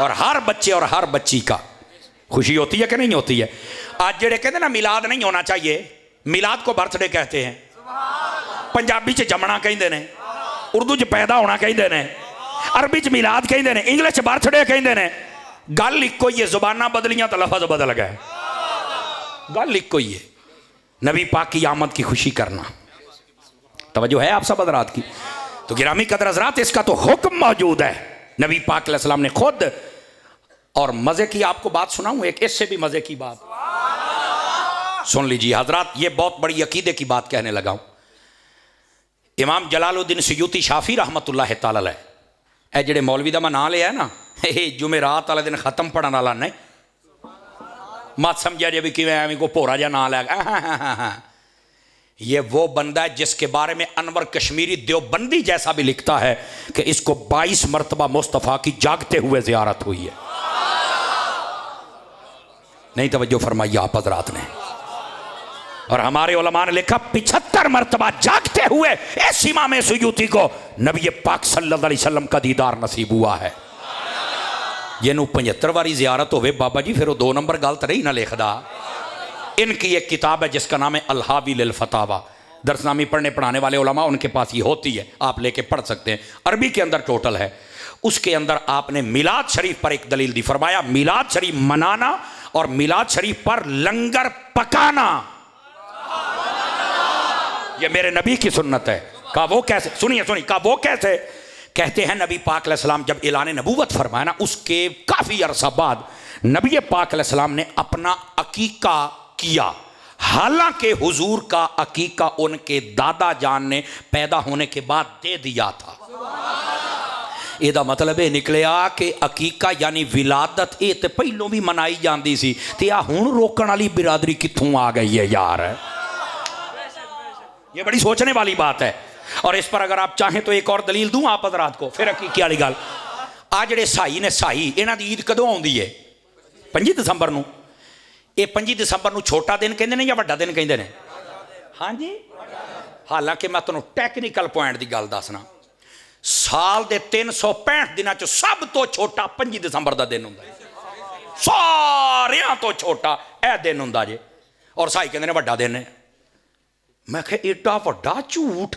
और हर बच्चे और हर बच्ची का खुशी होती है कि नहीं होती है आज जेड़े कहते ना मिलाद नहीं होना चाहिए मिलाद को बर्थडे कहते हैं पंजाबी च जमना कहते हैं उर्दू च पैदा होना कहते हैं अरबी च मिलाद कहते हैं इंग्लिश च बर्थडे कहते हैं गल इको ही है जुबाना बदलियां तो लफज बदल गए गल इको ही है नबी पाक की आमद की खुशी करना तवज्जो है आप सब हज़रात की तो गिरामी कदर हज़रात इसका तो हुक्म मौजूद है नबी पाक अलैहिस्सलाम ने खुद और मजे की आपको बात सुनाऊं एक इससे भी मजे की बात सुन लीजिए हजरत ये बहुत बड़ी अकीदे की बात कहने लगा हूं इमाम जलालुद्दीन सयूती शाफी रहमतुल्लाह तआला अलैह ए जेड़े मौलवी दा मैं नाम लिया है ना ये जुमेरात वाले दिन खत्म पढ़ने वाला नहीं मत समझा जे भी कि मैं को भोरा जा नाम लैगा ये वो बंदा है जिसके बारे में अनवर कश्मीरी देवबंदी जैसा भी लिखता है कि इसको 22 मरतबा मुस्तफ़ा की जागते हुए ज़ियारत हुई है नहीं तवज्जो फरमाइए आप हज़रात ने और हमारे उलमा ने लिखा 75 मरतबा जागते हुए इस इमाम सयूती को नबी पाक सल्लल्लाहु अलैहि वसल्लम का दीदार नसीब हुआ है जिन्हों 75 बारी ज़ियारत होवे बाबा जी फिर वो 2 नंबर गलत नहीं ना लिखदा इनकी एक किताब है जिसका नाम है अल-हावी लिल फतावा दरसनामी पढ़ने पढ़ाने वाले उलमा उनके पास ये होती है आप लेके पढ़ सकते हैं अरबी के अंदर टोटल है उसके अंदर आपने मिलाद शरीफ पर एक दलील दी फरमाया मिलाद शरीफ मनाना और मिलाद शरीफ पर लंगर पकाना ये मेरे नबी की सुन्नत है कहा वो कैसे सुनिए कहा वो कैसे कहते हैं नबी पाक अलैहिस्सलाम जब ऐलान नबूवत फरमाया ना उसके काफ़ी अरसा बाद नबी पाक अलैहिस्सलाम ने अपना अकीका किया हालांकि हुजूर का अकीका उनके दादा जान ने पैदा होने के बाद दे दिया था ਇਹਦਾ मतलब ਇਹ ਨਿਕਲਿਆ कि अकीका यानी विलादत ये तो पहलों भी मनाई जाती सी ते आ हुण रोकण वाली बिरादरी कित्थों आ गई है यार ये बड़ी सोचने वाली बात है और इस पर अगर आप चाहें तो एक और दलील दूं आप हज़रात को फिर अकीके वाली गल आ जिहड़े साई ने साई इन्हां दी ईद कदों आउंदी है 5 दिसंबर नूं ये 5 दिसंबर नूं छोटा दिन कहंदे ने या वड्डा दिन कहंदे ने हाँ जी हालांकि मैं तुहानूं टैक्नीकल पॉइंट की गल दसना साल के 365 दिनों च सब तो छोटा 5 दिसंबर का दिन हुंदा सारियां तो छोटा यह दिन हुंदा जे और साई कहंदे ने वड्डा दिन है मैं कहा एडा वड्डा झूठ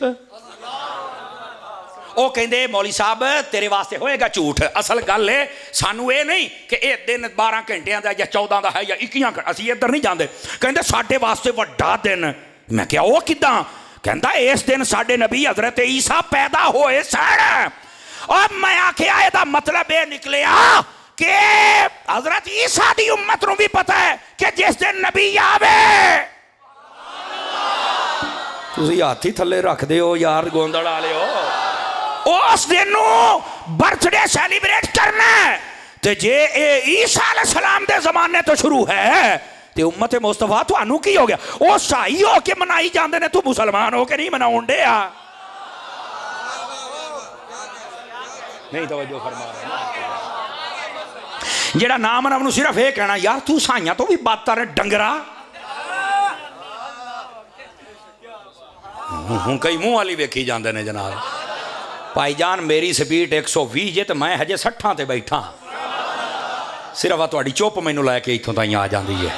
वो कहंदे मौली साहब तेरे वास्ते होएगा झूठ असल गल है सानू ये नहीं कि यह दिन 12 घंटिया का या 14 का है या 21 असीं इधर नहीं जाते कहंदे साडे वास्ते वड्डा दिन मैं क्या वो किदां कहता इस दिन साडे नबी हजरत ईसा पैदा होए सन और मैं आखिया इहदा मतलब यह निकलिया कि हजरत ईसा दी उम्मत नूं भी पता है कि जिस दिन नबी आवे तुसीं हाथ ही थल्ले रखदे हो यार गोंदड़ वाले हो उस दिन नूं बर्थडे सेलिब्रेट करना ते जे ईसा अलैहिस्सलाम दे जमाने तो शुरू है ते उम्मत मुस्तफा तुहानू की हो गया वो साई हो के मनाई जाते ने तू मुसलमान हो के नहीं मनाउण डे आ नहीं तवज्जो फरमा रहे जेड़ा नाम ना उन्होंने सिर्फ ये कहना यार तू साइयां तो भी बातर है डंगरा हूँ कई मुँह वाली वेखी जाते ने जनाब भाईजान मेरी स्पीड 120 जे तो मैं हजे 60 ते बैठा सिर्फ आ तुहाडी चुप मैनू लैके इत्थों ताईं आ जाती है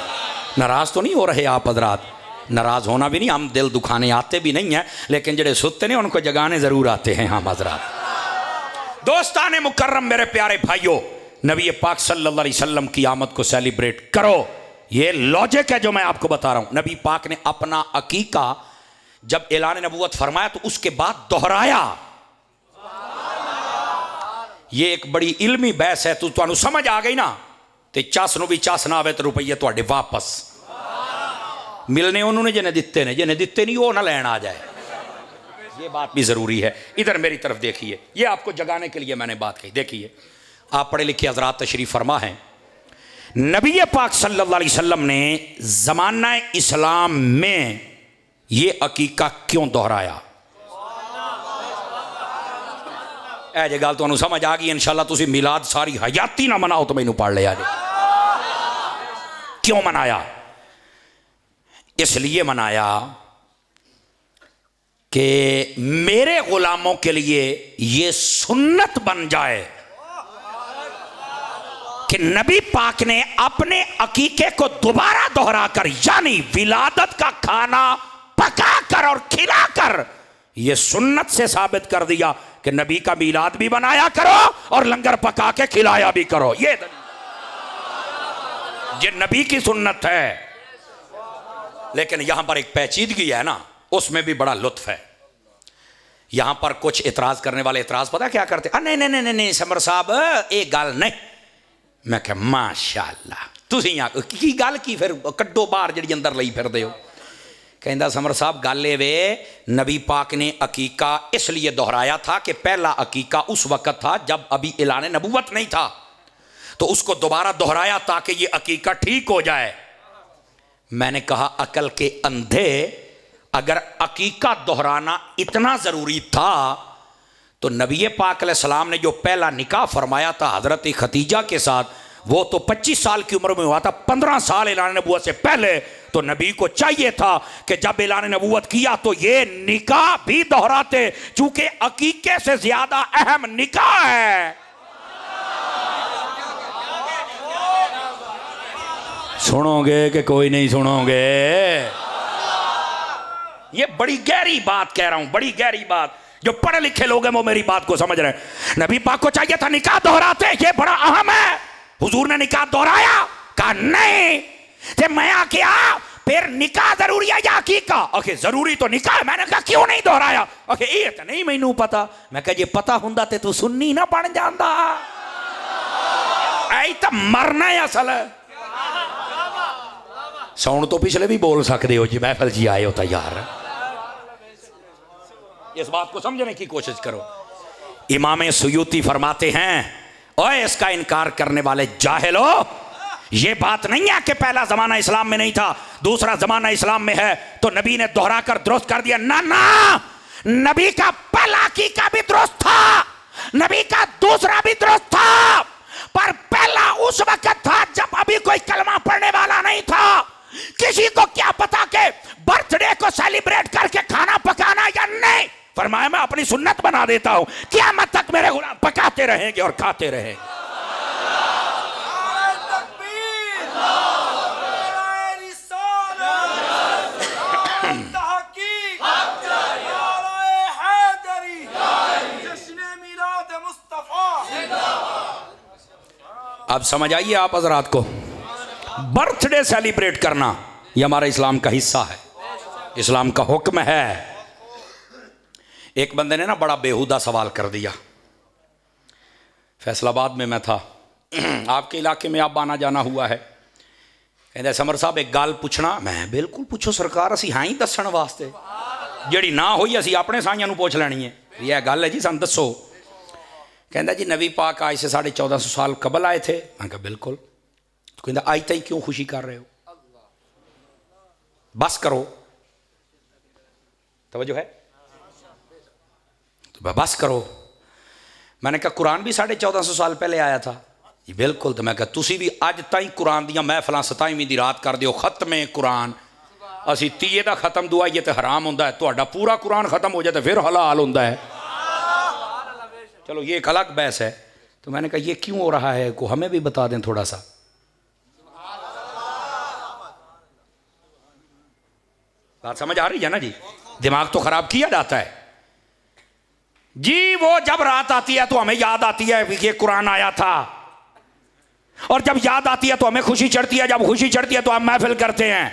नाराज़ तो नहीं हो रहे आप हजरात नाराज़ होना भी नहीं हम दिल दुखाने आते भी नहीं हैं लेकिन जेडे सुते ने उनको जगाने ज़रूर आते हैं हम हजरात दोस्ताने मुकर्रम मेरे प्यारे भाइयों नबी पाक सल्लल्लाहु अलैहि वसल्लम की आमद को सेलिब्रेट करो ये लॉजिक है जो मैं आपको बता रहा हूँ नबी पाक ने अपना अकीका जब ऐलान नबूवत फरमाया तो उसके बाद दोहराया ये एक बड़ी इल्मी बहस है तो तुहानू समझ आ गई ना ते चस नू भी चस ना आवे तो रुपये तुहाडे वापस मिलने उन्होंने जिन्हें दिते नहीं वो ना लैन आ जाए ये बात भी ज़रूरी है इधर मेरी तरफ देखिए ये आपको जगाने के लिए मैंने बात कही देखिए आप पढ़े लिखे हजरात तशरीफ़ फरमा है नबी पाक सल्लल्लाहु अलैहि वसल्लम ने ज़माना इस्लाम में ये अकीका क्यों दोहराया ऐ गल तुहानू समझ आ गई इंशाअल्लाह तुसी मिलाद सारी हयाती ना मनाओ तो मैनू पढ़ लिया जे क्यों मनाया इसलिए मनाया कि मेरे गुलामों के लिए ये सुन्नत बन जाए कि नबी पाक ने अपने अकीके को दोबारा दोहरा कर यानी विलादत का खाना पका कर और खिलाकर ये सुन्नत से साबित कर दिया कि नबी का मिलाद भी बनाया करो और लंगर पका के खिलाया भी करो ये नबी की सुन्नत है लेकिन यहां पर एक पेचीदगी है ना उसमें भी बड़ा लुत्फ है यहां पर कुछ इतराज करने वाले इतराज पता क्या करते नहीं नहीं नहीं नहीं समर साहब एक गल नहीं मैं कह माशाअल्लाह तुसीं की गल की फिर कड्डो बाहर जिहड़ी अंदर लई फिरदे हो कहंदा समर साहब गल ये वे नबी पाक ने अकीका इसलिए दोहराया था कि पहला अकीका उस वक़्त था जब अभी ऐलान नबूवत नहीं था तो उसको दोबारा दोहराया ताकि ये अकीका ठीक हो जाए मैंने कहा अकल के अंधे अगर अकीका दोहराना इतना ज़रूरी था तो नबी पाक अलैहिस्सलाम ने जो पहला निकाह फरमाया था हज़रत खतीजा के साथ वो तो 25 साल की उम्र में हुआ था 15 साल ऐलान नबूवत से पहले तो नबी को चाहिए था कि जब ऐलान नबूवत किया तो ये निकाह भी दोहराते चूंकि अकीके से ज्यादा अहम निकाह है सुनोगे कि कोई नहीं सुनोगे ये बड़ी गहरी बात कह रहा हूं बड़ी गहरी बात जो पढ़े लिखे लोग हैं वो मेरी बात को समझ रहे हैं नबी पाक को चाहिए था निकाह दोहराते ये बड़ा अहम है हुजूर ने निकाह दोहराया कहा नहीं ते मैं आके फिर निकाह जरूरी है या अकीका ओके जरूरी तो निकाह मैंने कहा क्यों नहीं दोहराया ओके ये तो नहीं मैनू पता मैं कहा जे पता हुंदा ते तू सुन्नी ना बन जांदा ऐ तो मरना है असल साउंड तो पिछले भी बोल सकते हो जी महफिल जी आए हो तैयार इस बात को समझने की कोशिश करो इमाम सुयूती फरमाते हैं ओए इसका इनकार करने वाले जाहिलो ये बात नहीं है कि पहला जमाना इस्लाम में नहीं था दूसरा जमाना इस्लाम में है तो नबी ने दोहरा कर दुरुस्त कर दिया ना ना नबी का पहला अकीका भी दुरुस्त था नबी का दूसरा भी दुरुस्त था पर पहला उस वक्त था जब अभी कोई कलमा पढ़ने वाला नहीं था किसी को क्या पता के बर्थडे को सेलिब्रेट करके खाना पकाना या नहीं फरमाया मैं अपनी सुन्नत बना देता हूं क़यामत तक मेरे गुलाम पकाते रहेंगे और खाते रहेंगे अब समझ आइए आप हजरात को बर्थडे सेलिब्रेट करना ये हमारा इस्लाम का हिस्सा है इस्लाम का हुक्म है एक बंदे ने ना बड़ा बेहुदा सवाल कर दिया फैसलाबाद में मैं था आपके इलाके में आप आना जाना हुआ है कहते समर साहब एक गल पूछना मैं बिल्कुल पूछो सरकार असी हाँ ही दसन वास्ते जी ना हुई असी अपने साइयां पूछ लैनी है यह गल है जी सन दसो कहता जी नबी पाक आज से 1450 साल कबल आए थे मैं कहा बिल्कुल तो कहता आज तक क्यों खुशी कर रहे हो बस करो तवज्जो है तो बस करो मैंने कहा कुरान भी 1450 साल पहले आया था जी बिल्कुल। तो मैं कहा तुसी भी अज ताई कुरान दियाँ महफिलां 27वीं दी रात कर दिओ खत्मे कुरान, असी 30 का खत्म दुआईए तो हराम होंदा है, तुहाडा पूरा कुरान खत्म हो जाए तो फिर हलाल होंदा है। चलो ये एक अलग बहस है। तो मैंने कहा ये क्यों हो रहा है, को हमें भी बता दें थोड़ा सा। बात समझ आ रही है ना जी? दिमाग तो खराब किया जाता है जी। वो जब रात आती है तो हमें याद आती है कि ये कुरान आया था, और जब याद आती है तो हमें खुशी चढ़ती है, जब खुशी चढ़ती है तो हम महफिल करते हैं।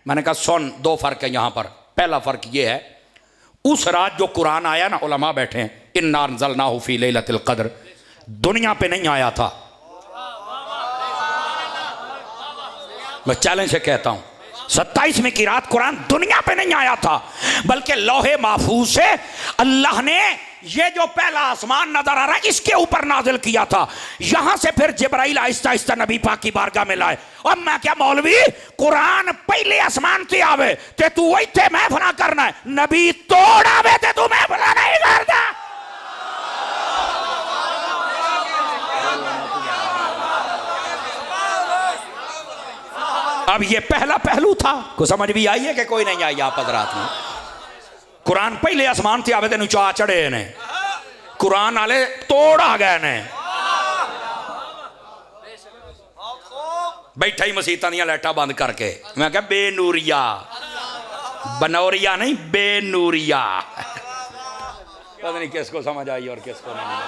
मैंने कहा सुन, दो फर्क है यहां पर। पहला फर्क ये है, उस रात जो कुरान आया ना, उलमा बैठे हैं, इन्ना अंज़लनाहु फी लैलतिल क़द्र, दुनिया पे नहीं आया था। मैं चैलेंज से कहता हूं 27वीं की रात कुरान दुनिया पे नहीं आया था, बल्कि लौहे महफूज से अल्लाह ने ये जो पहला आसमान नजर आ रहा है इसके ऊपर नाजिल किया था। यहां से फिर जिब्राइल आहिस्ता आहिस्ता नबी पाक की बारगाह में लाए। और मैं क्या मौलवी, कुरान पहले आसमान से आवे ते तू वही थे महफिल करना है, नबी तोड़ आवे ते तू महफिल नहीं करता। अब ये पहला पहलू था, को समझ भी आई है कि कोई नहीं आई? आप हज़रात में कुरान पहले आसमान से आवे तेन चा चढ़े ने, कुरान आले तोड़ आ गए ने। बैठा ही मसीतां दियां लाइटां बंद करके, मैं क्या बेनूरिया, बनौरिया नहीं बेनूरिया। पता नहीं किसको समझ आई और किसको नहीं।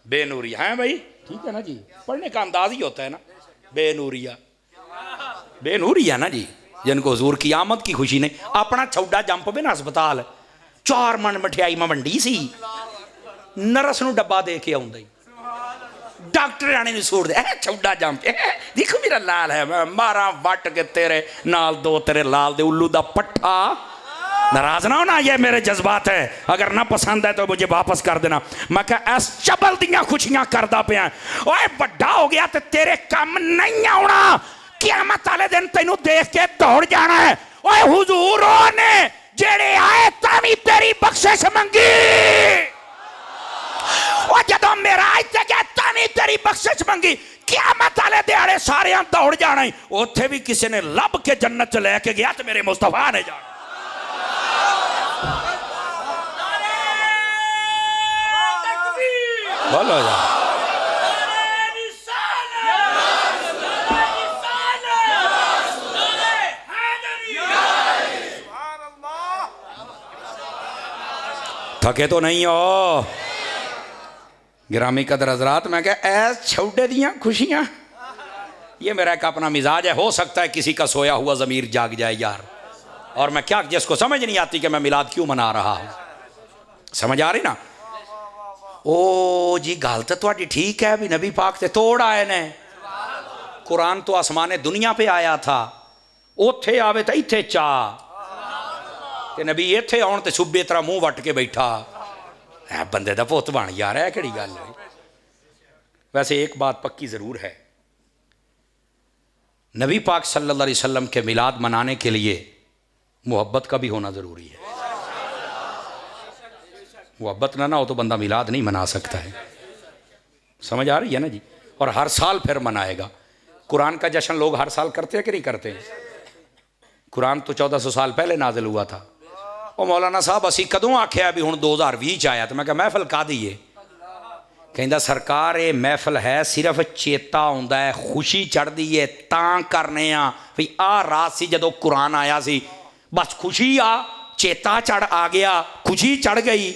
बेनूरिया है भाई, ठीक है ना जी, पढ़ने का अंदाज ही होता है ना। बेनूरिया, बेनूरिया ना जी, जिनको हुजूर की आमद की खुशी ने अपना छौडा जंप पे ना अस्पताल 4 मन मठियाई में वंडी सी, नरस नूं डब्बा दे के आउंदा ही डॉक्टर आने ने छोड़ दे छौडा जंप, देखो मेरा लाल है, मैं मारा वट के तेरे नाल 2 तेरे लाल दे उल्लू दा पट्ठा। नाराज ना होना, ये मेरे जज्बात है, अगर ना पसंद है तो मुझे वापस कर देना। मैं क्या इस चबल दियां खुशियां करदा पिया, ओए बड़ा हो गया तो तेरे काम नहीं आना, क़यामत वाले दिन तेनू देख के दौड़ जाना है। ओए हुजूरों ने जेड़े आए तावी तेरी बख्शिश मंगी, और जदों मेराज ते गया तावी तेरी बख्शिश मंगी, क़यामत वाले दिहाड़े सारे दौड़ जाना ही। उत्थे भी किसी ने लब के जन्नत च लैके गया तो मेरे मुस्तफा ने जाना। बोलो यार, थके तो नहीं हो गिरामी कदर हजरात? मैं क्या ऐस छौडे दियां खुशियां, ये मेरा एक अपना मिजाज है। हो सकता है किसी का सोया हुआ ज़मीर जाग जाए यार, और मैं क्या, जिसको समझ नहीं आती कि मैं मिलाद क्यों मना रहा हूं, समझ आ रही ना? ओ जी गल तो तुहाडी ठीक है भी नबी पाक ते तोड़ आए ने, कुरान तो आसमाने दुनिया पे आया था, उथे आवे तो इत्थे चा, ते नबी इत्थे आउण ते सूबे तरह मुंह वट के बैठा है, बंदे दा पुत बन यार, है केड़ी गल है? वैसे एक बात पक्की जरूर है, नबी पाक सल्लल्लाहु अलैहि वसल्लम के मिलाद मनाने के लिए मोहब्बत का भी होना जरूरी है। मोहब्बत ना हो तो बंदा मिलाद नहीं मना सकता है, समझ आ रही है ना जी? और हर साल फिर मनाएगा। कुरान का जश्न लोग हर साल करते हैं कि नहीं करते हैं? कुरान तो 1400 साल पहले नाजिल हुआ था। और मौलाना साहब असी कदों आख्या भी हुण 2020 आया? तो मैं कहा महफिल का दी है? कहंदा सरकार ये महफिल है सिर्फ चेता आउंदा है, खुशी चढ़दी है तां करने आ भी आ रात सी जदों कुरान आया सी, बस खुशी आ, चेता चढ़ आ गया, खुशी चढ़ गई।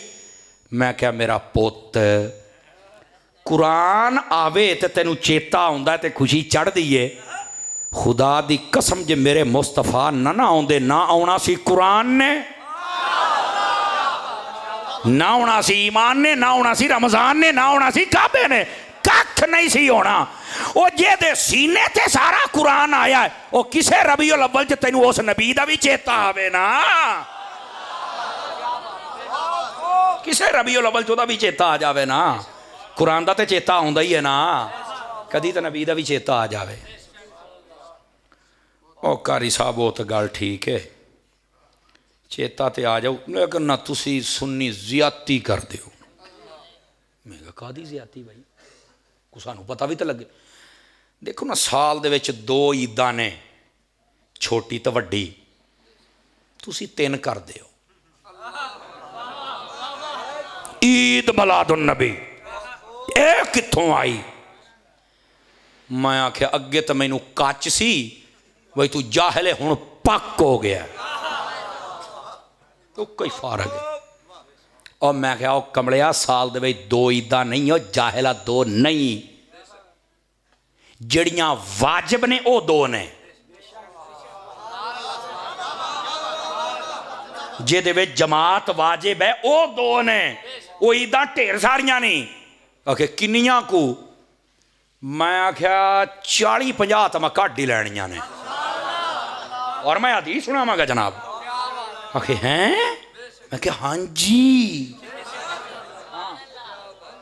मैं क्या मेरा पुत, कुरान आवे तो तेनू चेता आउंदा ते खुशी चढ़दी है। खुदा दी कसम जे मेरे मुस्तफा ना आउंदे, ना आउणा सी कुरान ने, ना आउणा सी ईमान ने, ना आउणा सी रमजान ने, ना आउणा सी काबे ने, कख नहीं सी होना। ओ जेदे सीने ते सारा कुरान आया है, ओ किसे रबीउल अव्वल च तैनू उस नबी दा भी चेता आवे ना, किसे रबीउल अव्वल च ओदा भी चेता आ जावे ना। कुरान दा ते चेता आउंदा ही है ना, कदी तो नबी दा भी चेता आ जावे। ओ कारी साहब वो तो गल ठीक है, चेता तो आ जाओ, लेकिन ना तुसी सुन्नी ज्यादती कर दो। मैं कहा कादी ज़्यादती भाई, को सानू पता भी तो लगे। देखो ना साल दे विच 2 ईदां ने, छोटी तो वड्डी, तुसी 3 कर दिओ। ईद मिलादुन नबी ए कित्थों आई? मैं आख्या अगे तो मैनू कच सी बई तू जाहले हुण पक हो गया, तो कोई फारग है। और मैं क्या कमलिया साल दे विच 2 ईदां नहीं हो जाहला 2 नहीं, जड़ियां वाजिब ने वो 2 ने, जिहदे विच जमात वाजिब है वो 2 ने, वो ईदां ढेर सारियां नहीं। आखे किन्नियां को? मैं आख्या 40-50 तो मैं घट ही लैनियां ने, और मैं हदीस सुनावांगा जनाब। आखे हैं? मैं क्या हाँ जी,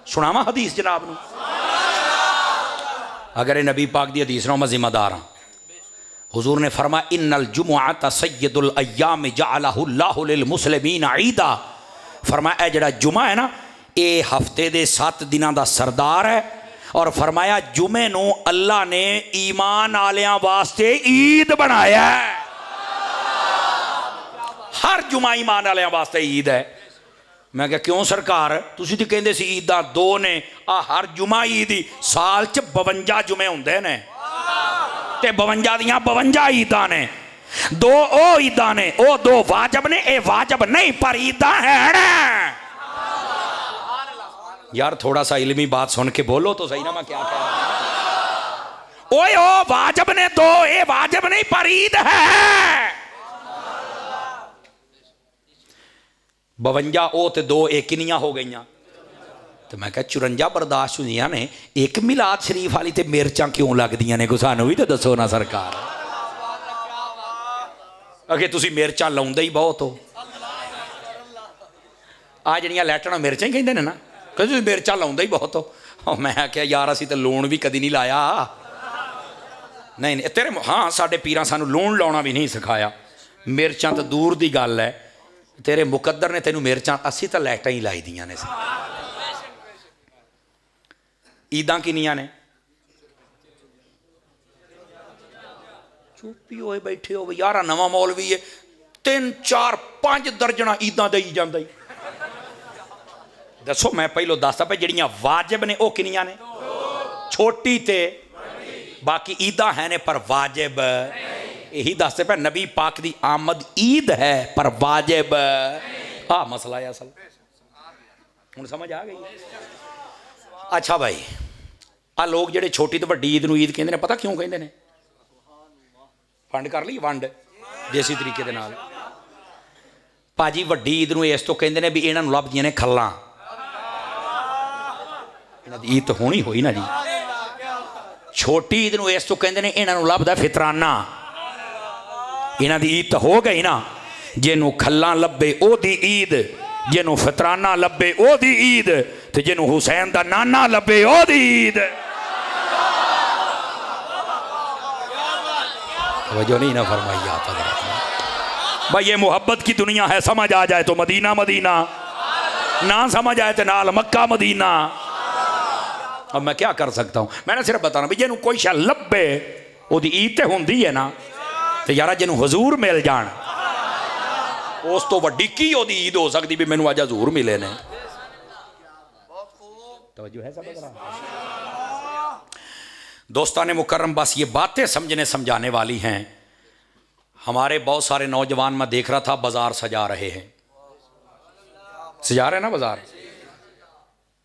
सुनावा हदीस जनाब नू? अगर ये नबी पाक दी हदीस ना मैं जिम्मेदार हाँ। हुजूर ने फरमाया इन्नल जुमुअत सय्यदुल अय्याम जअलहुल्लाहु लिल मुस्लिमीन ईदा। फरमाया जड़ा जुमा है ना, ये हफ्ते दे 7 दिनां दा सरदार है, और फरमाया जुमे नू अल्लाह ने ईमान आलियां वास्ते ईद बनाया है। हर जुमा ईमान आलियां वास्ते ईद है। मैं क्या क्यों सरकार, तुसी तो कहंदे सी ईदां 2 ने, आ हर जुमा ईद ही, साल च 52 जुमे हुंदे ने ते 52 दियां 52 ईदां ने। 2 ओ ईदां ने, ओ 2 वाजिब ने, ए वाजिब नहीं पर ईदां है ना। यार थोड़ा सा इल्मी बात सुन के बोलो तो सही ना, मैं क्या कह रहा हूं। ओए ओ वाजिब ने 2, ए वाजिब नहीं पर ईद है। 52 ओ ते 2 ए किनियां हो गई? तो मैं क्या 54 बर्दाश्त हुंदियां ने, एक मिलाद शरीफ वाली ते मिर्चां क्यों लगदियां ने? को सानू भी तो दसो ना सरकार। अगे तुसी मिर्चां लाउंदे ही बहुत हो। आ जड़ियां लैटना मिर्चां ही कहंदे ने ना, कहंदे तुसी मिर्चां लाउंदे ही बहुत हो। मैं क्या यार असीं ते लूण भी कदी नहीं लाया। नहीं नहीं तेरे हाँ साडे पीरां सानू लूण लाउणा भी नहीं सिखाया, मिर्चां तो दूर दी गल है। तेरे मुकद्दर ने तेनू मिर्चां, असी तो लैटां ही लाई दियां ने। ईदां किनियां ने? चुप्पी होए बैठे हो यार, नवा मौलवी है 3-4-5 दर्जन ईदां दई जांदा ही। दसो मैं पहलो दसदा पे जड़ियां वाजिब ने वो किनियां ने? छोटी ते बाकी ईदां है ने पर वाजिब यही दसते पे। नबी पाक दी आमद ईद है पर वाजिब। हाँ मसला है असल, हुण समझ आ गई? अच्छा भाई आ लोग जेडे छोटी तो वड्डी ईद नूं ईद कहंदे ने, पता क्यों कहंदे ने? वंड कर ली, वंड देसी तरीके दे नाल। भाजी वड्डी ईद नूं इस तो कहंदे ने भी इन्हां नूं लभदियां ने खल्लां, इन्हां दी ईद तो होनी होई ना जी। छोटी ईद नूं इस तो कहंदे ने इन्हां नूं लभदा फितराना, इन्हां दी ईद तो हो गई ना। जिन्हों खल्लां लब्बे ओदी ईद, जिन्हों फितराना लब्बे ओदी ईद, ते जिन्हों हुसैन दा नाना लब्बे ओदी ईद। वजह नहीं ना फरमाई आता भाई, ये मोहब्बत की दुनिया है। समझ आ जाए तो मदीना मदीना, ना समझ आए तो नाल मक्का मदीना। अब मैं क्या कर सकता हूँ? मैंने सिर्फ बताना भी जिन्हों कोई शा लब्बे ओदी ईद ते हुंदी है ना, तो यार जिन्हों हजूर मिल जान उस तो वड्डी की ओदी ईद हो सकती भी मैनू अज हजूर मिले ने। तवज्जो है सब? दोस्ताने मुकर्रम, बस ये बातें समझने समझाने वाली हैं। हमारे बहुत सारे नौजवान मैं देख रहा था बाजार सजा रहे हैं, सजा रहे ना बाजार।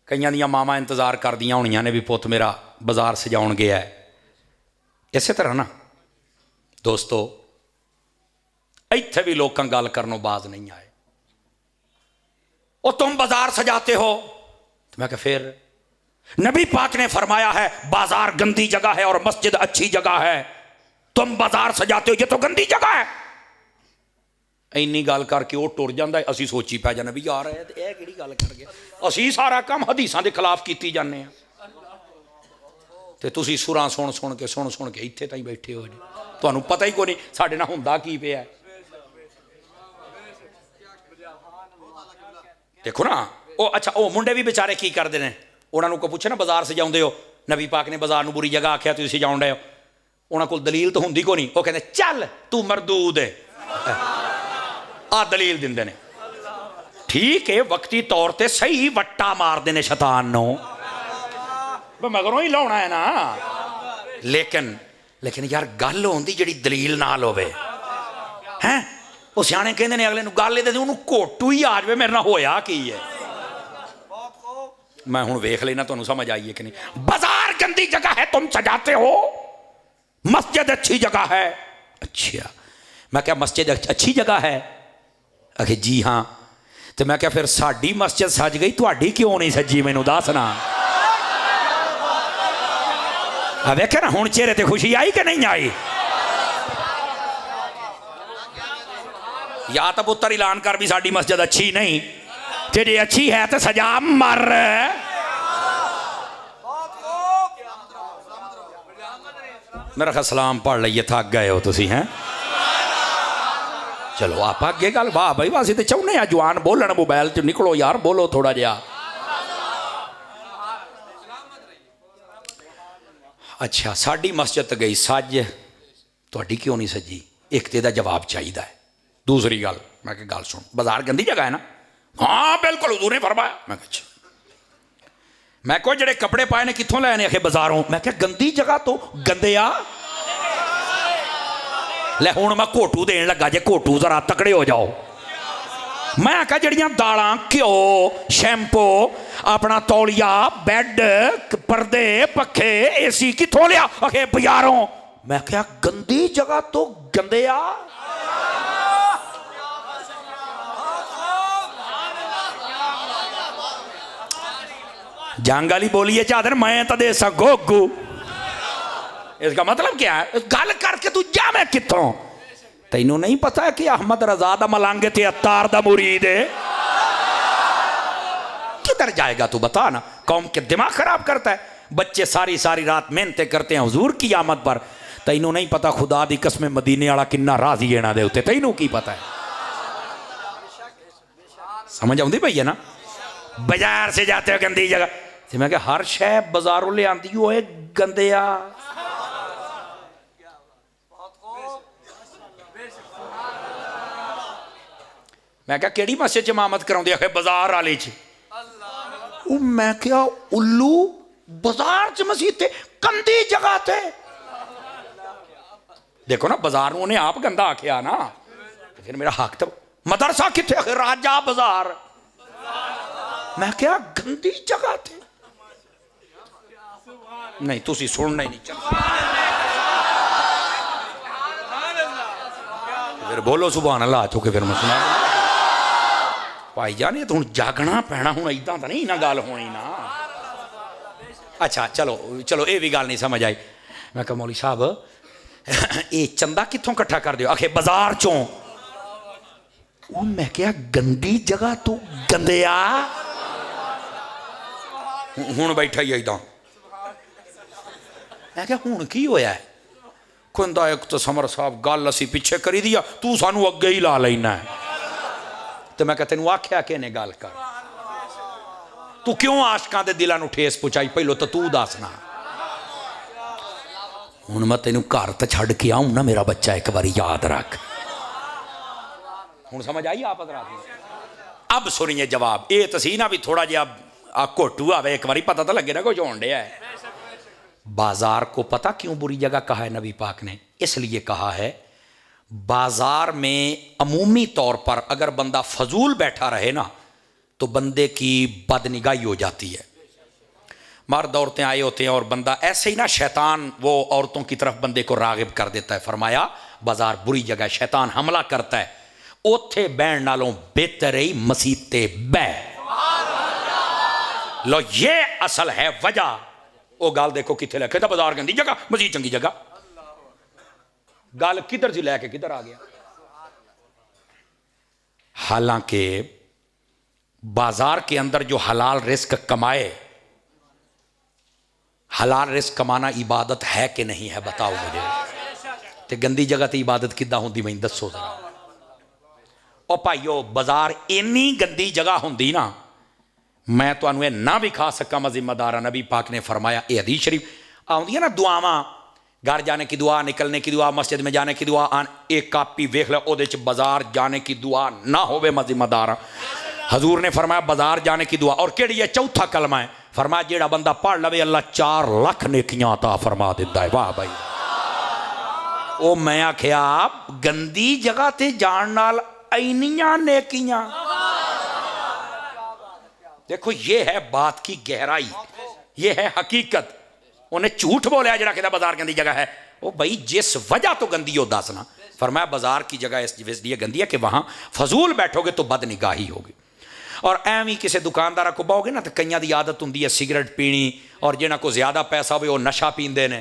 कईयां दियां मामा इंतजार कर दियां होनियां ने भी पुत मेरा बाजार सजाउण गया है। इस तरह ना दोस्तों इत्थे भी लोग गल करनों बाज नहीं आए। और तुम बाजार सजाते हो, तो मैं कहा फिर नबी पाक ने फरमाया है बाजार गंदी जगह है और मस्जिद अच्छी जगह है। तुम बाजार सजाते हो, ये तो गंदी जगह है। इन्नी गल करके वो टुर जाता है, असी सोची पै जाने भी यार यह किहड़ी गल कर गया। असी सारा काम हदीसां दे खिलाफ कीती जाने आ, ते तुसी सुरां सुन सुन के इत्थे ताईं बैठे हो जी। तुहानूं पता ही कोई नहीं साडे नाल हुंदा की पिया। देखो ना ओ अच्छा ओ मुंडे भी बेचारे की करते हैं, उन्होंने को पूछे ना बाजार सजाते हो, नबी पाक ने बाजार में बुरी जगह आख्या तुम सजाउन रहे हो, उन्होंने को दलील तो होंगी को नहीं, वो कहते चल तू मरदूद है, आ दलील देंगे ने। ठीक है वक्ती तौर पर सही वट्टा मारते हैं शैतान नो, मगरों ही लाना है ना, लेकिन यार गल होंदी जी दलील नाल होवे हैं। वो सियाने कहते हैं अगले गल ये उन्होंने घोटू ही आ जाए मेरे नाल होया की है। मैं हुण वेख लेना तुहानूं समझ आई है कि नहीं। बाजार गंदी जगह है तुम सजाते हो, मस्जिद अच्छी जगह है। अच्छा मैं क्या मस्जिद अच्छी जगह है? आखे जी हाँ। तो मैं क्या फिर साडी मस्जिद सज गई, तुहाडी क्यों नहीं सजी? मैनूं दसना। वेख्या ना हुण चेहरे ते खुशी आई कि नहीं आई? या तो पुत्र ऐलान कर भी साडी मस्जिद अच्छी नहीं, ते जे अच्छी है तो सजा मर। मेरा ख्याल सलाम पढ़ लीए, थक गए हो तुसी हैं। चलो आप अगे गल वाह भाई वाह, तो चाहने हैं जवान बोलन, मोबाइल च निकलो यार, बोलो थोड़ा जिहा। अच्छा साड़ी मस्जिद गई सज, तुहाडी क्यों नहीं सजी? एक तो जवाब चाहिए है। दूसरी गल मैं गल सुन, बाजार गंदी जगह है ना? हाँ बिल्कुल हुजूर ने फरमाया। मैं अच्छा मैं को जेडे कपड़े पाए ने कित्थों लाए ने? आखे बाजारों। मैं क्या गंदी जगह तो गंदे आ ले। हुण मैं घोटू देन लगा जे, घोटू जरा तकड़े हो जाओ। मैं आख्या जड़ियां दालां घ्यो शैंपू अपना तौलिया बैड पर्दे पखे एसी कित्थों लिया? आखे बाजारों। मैं क्या गंदी जगह तो गंदे आ। जंग वाली बोलिए चादर मैं तो दे सकोगू। इसका मतलब क्या है? गल करके तू जा मैं कित्थों? तैनू नहीं पता कि अहमद रजा दा मलंग ते अत्तार दा मुरीद है? किधर जाएगा तू बता ना। कौम के दिमाग खराब करता है। बच्चे सारी सारी रात मेहनतें करते हैं हुजूर की आमद पर। तैनू नहीं पता खुदा दी कसम मदीने वाला किन्ना राजी है ना दे उत्ते, तैनू की पता है? समझ आउंदी पई है ना? बाजार से जाते हो गंदी जगह, तो मैं क्या हर शय बाजारों ले आंदी होए गंदिया। मैं क्या केड़ी मस्जिद च इमामत कराउंदे? आखे बाजार वाले च। मैं क्या उल्लू बाजार च मस्जिद ते गंदी जगह ते? देखो ना बाजार उन्हें आप गंदा आख्या ना, तो फिर मेरा हक तो मदरसा किथे? आखे राजा बाजार। मैं क्या गंदी जगह थे? नहीं तुसी सुनना ही नहीं चाहते। फिर बोलो सुभान अल्लाह चुके, फिर मैं सुना भाई जान ये तो हूँ जागना पैना, हूँ इदा तो नहीं ना गल होनी ना। अच्छा चलो चलो ये भी गल नहीं समझ आई। मैं कहा मौली साहब ये चंदा कित्थों कट्ठा कर दियो? आखे बाजार चों। मैं क्या गंदी जगह तू गंदिया। हूँ बैठा ही इदा। मैं क्या हूँ की होया है? कहता एक तो समर साहब गल असी पिछे करी दी, तू सानू अगे ही ला लेना है। तो मैं तेन आख्या कि ने गल कर, तू क्यों आशकां दे दिलां नूं ठेस पहुंचाई? पहलो तो तू दसना। हुण मैं तेनू घर तो छड्ड के आऊँ ना मेरा बच्चा, एक बारी याद रख। हुण समझ आई आप हज़रात? अब सुनिए जवाब। ये तो सी ना भी थोड़ा जिहा घोटू आवे, एक बारी पता तो लगे ना कुछ होण डिया है। बाजार को पता क्यों बुरी जगह कहा है नबी पाक ने? इसलिए कहा है बाजार में अमूमी तौर पर अगर बंदा फजूल बैठा रहे ना तो बंदे की बदनिगाही हो जाती है। मर्द औरतें आए होते हैं और बंदा ऐसे ही ना, शैतान वो औरतों की तरफ बंदे को रागिब कर देता है। फरमाया बाजार बुरी जगह, शैतान हमला करता है। ओथे बहन नालों बेहतर ही मसीते बह लो। ये असल है वजह। वो गल देखो कितने लिखे था, बाजार गंदी जगह मसीत चंगी जगह। गल किधर से लैके किधर आ गया? हालांकि बाजार के अंदर जो हलाल रिस्क कमाए, हलाल रिस्क कमाना इबादत है कि नहीं है बताओ मुझे। तो गंदी जगह तो इबादत किद्दां होंदी मैं दसो जरा। और भाईओ बाजार इन्नी गंदी जगह होंदी ना, मैं तुहानू ये ना भी खा सका मैं जिम्मेदार हाँ। नबी पाक ने फरमाया, ये हदीस शरीफ आउंदी ना दुआवां, घर जाने की दुआ, निकलने की दुआ, मस्जिद में जाने की दुआ, एक कापी वेख लो ओदे च बाजार जाने की दुआ ना होवे मैं जिम्मेदार हाँ। हजूर ने फरमाया बाजार जाने की दुआ, और केड़ी है? चौथा कलमा है। फरमाया जेड़ा बंदा पढ़ लवे अल्लाह 4 लाख नेकियां अता फरमा दिंदा है। वाह भाई। ओ मैं आख्या गंदी जगह ते जान नाल इन्नियां नेकियां। देखो ये है बात की गहराई, ये है हकीकत। उन्हें झूठ बोलिया जरा कहता बाजार गंदी जगह है। ओ भाई जिस वजह तो गंदी हो दसना। फरमाया बाजार की जगह इसलिए गंदी है कि वहां फजूल बैठोगे तो बदनिगाही होगी। और एवं ही किसी दुकानदार को बाओगे ना तो कईयां दी आदत होंदी है सिगरेट पीनी, और जिन्हां को ज्यादा पैसा हो वो नशा पींदे ने,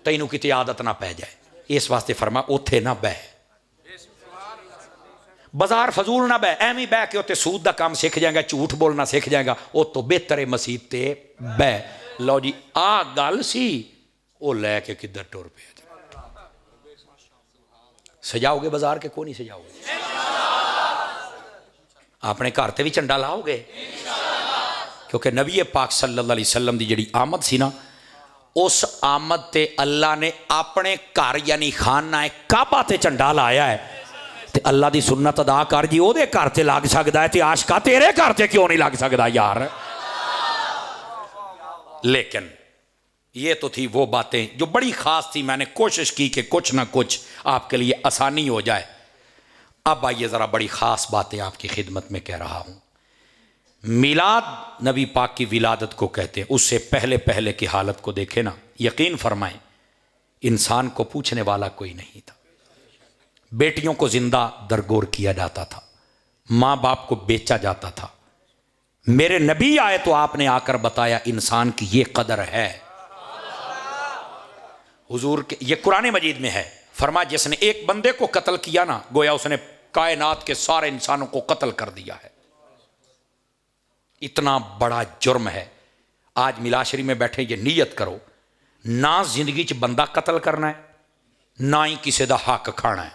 तैनू किते आदत ना पै जाए। इस वास्ते फरमाया उत्थे ना बह, बाजार फजूल ना बह। एवं बह के उत्ते सूद का काम सीख जाएगा, झूठ बोलना सीख जाएगा। वो तो बेहतर है मसीत ते बह। लो जी आ गल सी, वो लैके किधर टुर पे। सजाओगे बाजार के को नहीं सजाओगे? अपने घर ते भी झंडा लाओगे, क्योंकि नबी पाक सल्लल्लाहु अलैहि वसल्लम की जिहड़ी आमद सी ना, उस आमद ते अल्लाह ने अपने घर यानी खाना काबा ते झंडा लाया है। ते अल्लाह की सुन्नत अदा कर जी, ओदे घर ते लग सकता है, ते आशका तेरे घर ते क्यों नहीं लग सकता यार। लेकिन ये तो थी वो बातें जो बड़ी खास थी। मैंने कोशिश की कि कुछ ना कुछ आपके लिए आसानी हो जाए। अब आइए ज़रा बड़ी ख़ास बातें आपकी खिदमत में कह रहा हूँ। मिलाद नबी पाक की विलादत को कहते हैं। उससे पहले पहले की हालत को देखें ना, यकीन फरमाएं इंसान को पूछने वाला कोई नहीं था। बेटियों को जिंदा दरगोर किया जाता था, माँ बाप को बेचा जाता था। मेरे नबी आए तो आपने आकर बताया इंसान की ये कदर है। हुजूर के ये कुरान मजीद में है। फरमा जिसने एक बंदे को कत्ल किया ना, गोया उसने कायनात के सारे इंसानों को कत्ल कर दिया है। इतना बड़ा जुर्म है। आज मिलाशरी में बैठे ये नीयत करो, ना जिंदगी च बंदा कत्ल करना है, ना ही किसी का हक खाना है।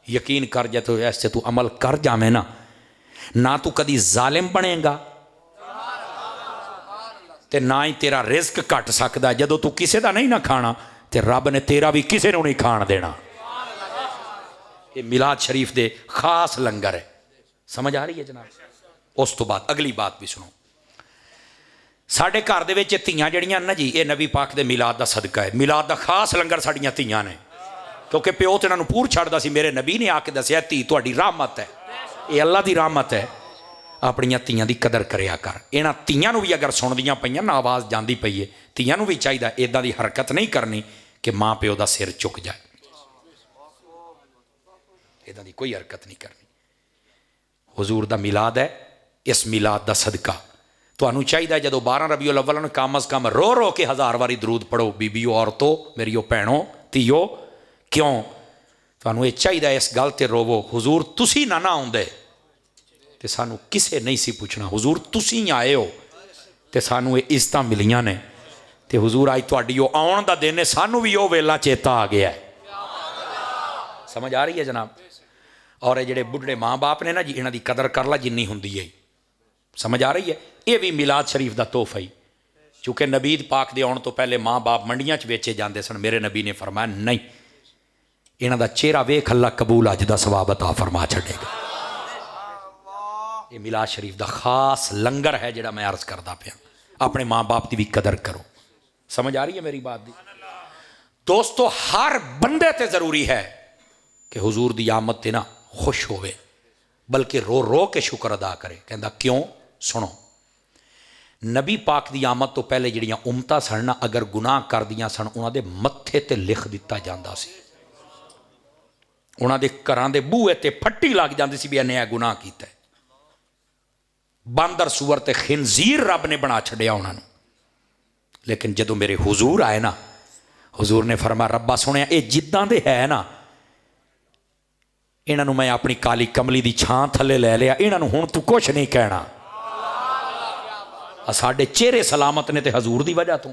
यकीन कर जा तो ऐसे तू अमल कर जावे ना तू कदी जालिम बनेगा ते ना ही तेरा रिस्क घट सकता। जदों तू किसी का नहीं ना खाना ते रब ने तेरा भी किसी को नहीं खाण देना। ये मिलाद शरीफ दे खास लंगर है। समझ आ रही है जनाब? उस तो बाद अगली बात भी सुनो। साडे घर दे विच धीआं जड़ियां ना जी, ये नबी पाक दे मिलाद दा सदका है। मिलाद दा खास लंगर साडियां धीआं ने, क्योंकि प्यो तो इन्होंने पूर छड्डदा सी। मेरे नबी ने आके दसिया धी तुहाडी रहमत है, ये अल्लाह दी रहमत है। अपनियां धीआं दी कदर करिया कर। इन्हां धीआं नूं भी अगर सुणदियां पईयां ना, आवाज़ जांदी पई है, धीआं नूं भी चाहिदा इदां दी हरकत नहीं करनी कि माँ प्यो दा सिर झुक जाए। इदां दी कोई हरकत नहीं करनी। हुजूर दा मिलाद है, इस मिलाद दा सदका तुहानूं चाहिदा जदों 12 रबीउल अव्वल नूं कम अज़ कम रो रो के 1000 वारी दरूद पढ़ो। बीबियो, औरतों, मेरियो भैणों, धीओ, क्यों तुहानूं ये चाहिदा इस गल ते रोवो। हुजूर तुसी ना आउंदे ते सानू किसे नहीं सी पूछना। हुजूर तुसी आए हो ते सानू ये इज्जत मिलियां ने, ते हुजूर अज तुहाडी ओ आउण दा दिन है, सानू भी ओ वेला चेता आ गया है। समझ आ रही है जनाब? और ये जिहड़े बुढ़े माँ बाप ने ना जी, इन्हां दी कदर कर ला जिन्नी हुंदी है। समझ आ रही है? ये भी मिलाद शरीफ दा तोहफा ही। चूँकि नबी पाक दे आउण तो पहले माँ बाप मंडियां च बेचे जाते सन। मेरे नबी ने फरमाया नहीं, इन्हां दा चेहरा वेख अल्लाह कबूल अज दा सवाब अता फरमा छड़ेगा। ये मिलाद शरीफ दा खास लंगर है जिहड़ा मैं अर्ज करदा पिया। अपने माँ बाप की भी कदर करो। समझ आ रही है मेरी बात दी? दोस्तों हर बंदे ते जरूरी है कि हुजूर दी आमद ते ना खुश होवे, बल्कि रो रो के शुक्र अदा करे। कहंदा क्यों? सुनो, नबी पाक दी आमद तो पहले जिहड़ियां उम्मतां सन ना, अगर गुनाह कर दियां सन उन्हां दे मत्थे ते लिख दिता जांदा सी। उन्हां दे घरां दे बूहे ते फट्टी लग जांदी सी भी इन्हें गुनाह कीता है। बांदर सूअर ते खिंजीर रब ने बना छड़िया उन्होंने। लेकिन जदों मेरे हुजूर आए ना, हुजूर ने फरमाया रब्बा सुनिया ये जिद्दां दे है ना, इन्हों मैं अपनी काली कमली दी छां थले लै लिया, इन्हों हुण तू कुछ नहीं कहना। साडे चेहरे सलामत ने ते हजूर दी वजह तो,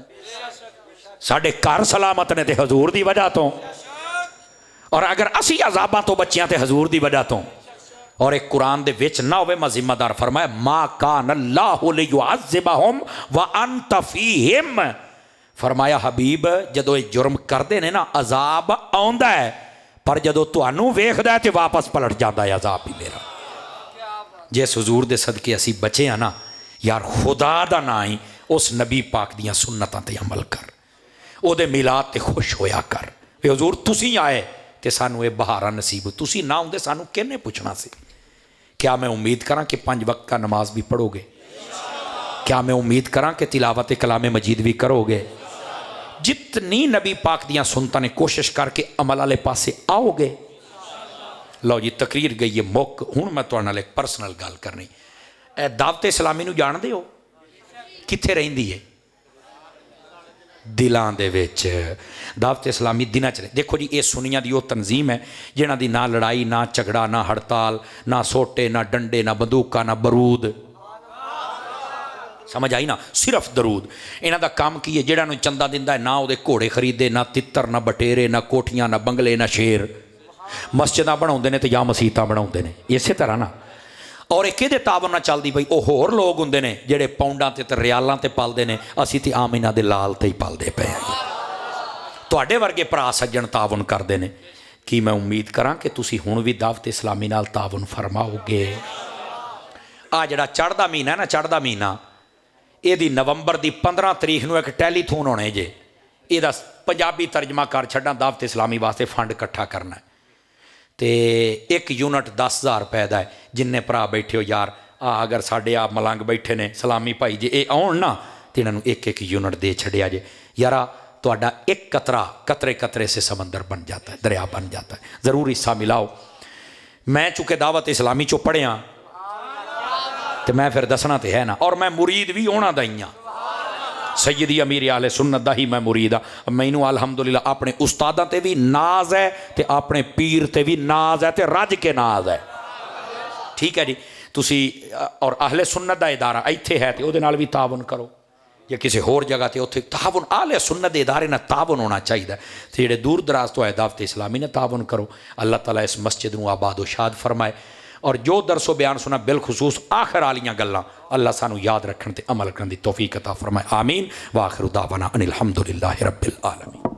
साडे घर सलामत ने ते हजूर दी वजह तो, और अगर असी अजाबां तो बच्चियां ते हजूर दी वजह तो। और एक कुरान दे विच ना होवे मैं जिम्मेदार फरमाया मा कान अल्लाहु लियुअज़्ज़िबहुम व अंत फीहिम। फरमाया हबीब जदों ये जुर्म करते ने ना अजाब आउंदा है, पर जदों तुहानू वेखदा है तो वापस पलट जाता है अजाब भी मेरा। जिस हुजूर दे सदके असी बचे हैं ना यार, खुदा दा ना ही उस नबी पाक दियां सुन्नतां ते अमल कर, ओदे मिलाद ते खुश होया कर। वे हुजूर तुसी आए तो सानू ये बहारा नसीब, तुसी ना आउंदे सानू किहने पुछना सी। क्या मैं उम्मीद करा कि 5 वक्त का नमाज भी पढ़ोगे? क्या मैं उम्मीद करा कि तिलावत कलाम मजीद भी करोगे? जितनी नबी पाक दियां सुन्नतां ने कोशिश करके अमल वाले पासे आओगे। लो जी तकरीर गई है मुक। हुण मैं तुहाडे नाल एक परसनल गल करनी। ए दावत इस्लामी नूं जानदे हो? कित्थे रहिंदी है? दिलां दे विच। दावत इस्लामी दिनां च। देखो जी ये सुनियां दी वो तंजीम है जिन्हां दी ना लड़ाई ना झगड़ा ना हड़ताल ना सोटे ना डंडे ना बंदूका ना बरूद। समझ आई ना? सिर्फ दरूद। इन्हां दा काम की है? जिहड़ा नूं चंदा दिंदा है ना उहदे घोड़े खरीदे ना तित्तर ना बटेरे ना कोठियां ना बंगले ना शेर। मस्जिदां बनाउंदे ने ते या मसीतां बनाउंदे ने इसे तरह ना। और एक किहदे तावन नाल चलदी पई? ओह होर लोग हुंदे ने जिहड़े पाउंडां ते रियालां ते पालदे ने, असीं ते आम इन्हां दे लाल ते ही पालदे पए आ। तुहाडे वर्गे भरा सज्जण तावन करदे ने। कि मैं उम्मीद करां कि तुसीं हुण भी दावत इस्लामी नाल तावन फरमाओगे। आ जिहड़ा चढ़दा महीना है ना, चढ़दा महीना ਇਹਦੀ नवंबर की 15 तरीक ਨੂੰ एक टैलीथोन होने जे। ਇਹਦਾ पंजाबी तर्जमा कर छड्डां दावत इस्लामी वास्ते फंड इकट्ठा करना है। तो 1 यूनिट 10,000 रुपए का है। जिन्ने भरा बैठे हो यार अगर साढ़े आप मलंग बैठे ने सलामी भाई जे ये आउण ना तो इन्होंने 1-1 यूनिट दे छड़िया जे। यारा तुहाडा एक कतरा कतरे कतरे से समंदर बन जाता है, दरिया बन जाता है। ज़रूर हिस्सा मिलाओ। मैं चूँकि दावत इस्लामी चो पढ़िया तो मैं फिर दसना तो है ना। और मैं मुरीद भी उन्हां दा ही हाँ। सैयदी अमीर आले सुन्नत दा ही मैं मुरीद हाँ। मैनू अलहमदुलिल्लाह अपने उस्तादां ते भी नाज है तो अपने पीर ते भी नाज है, तो रज के नाज है। ठीक है जी। तुसी और अहले सुन्नत दा इदारा इत्थे है तो उहदे नाल भी तावन करो, या किसी होर जगह ते उत्थे तावन। अहले सुन्नत दे इदारे नाल तावन होना चाहिए। तो जिहड़े दूर दराज तो है दावत इस्लामी ने तावन करो। अल्लाह ताला इस मस्जिद नूं आबाद व शाद फरमाए। और जो दरसो बयान सुना बिलखसूस आखिर वालियां गल्लां अल्लाह सानू याद रखने ते अमल करने की तौफीक अता फरमाए। आमीन। व आखिरु दावाना अनिल हम्दुलिल्लाहि रब्बिल आलमीन।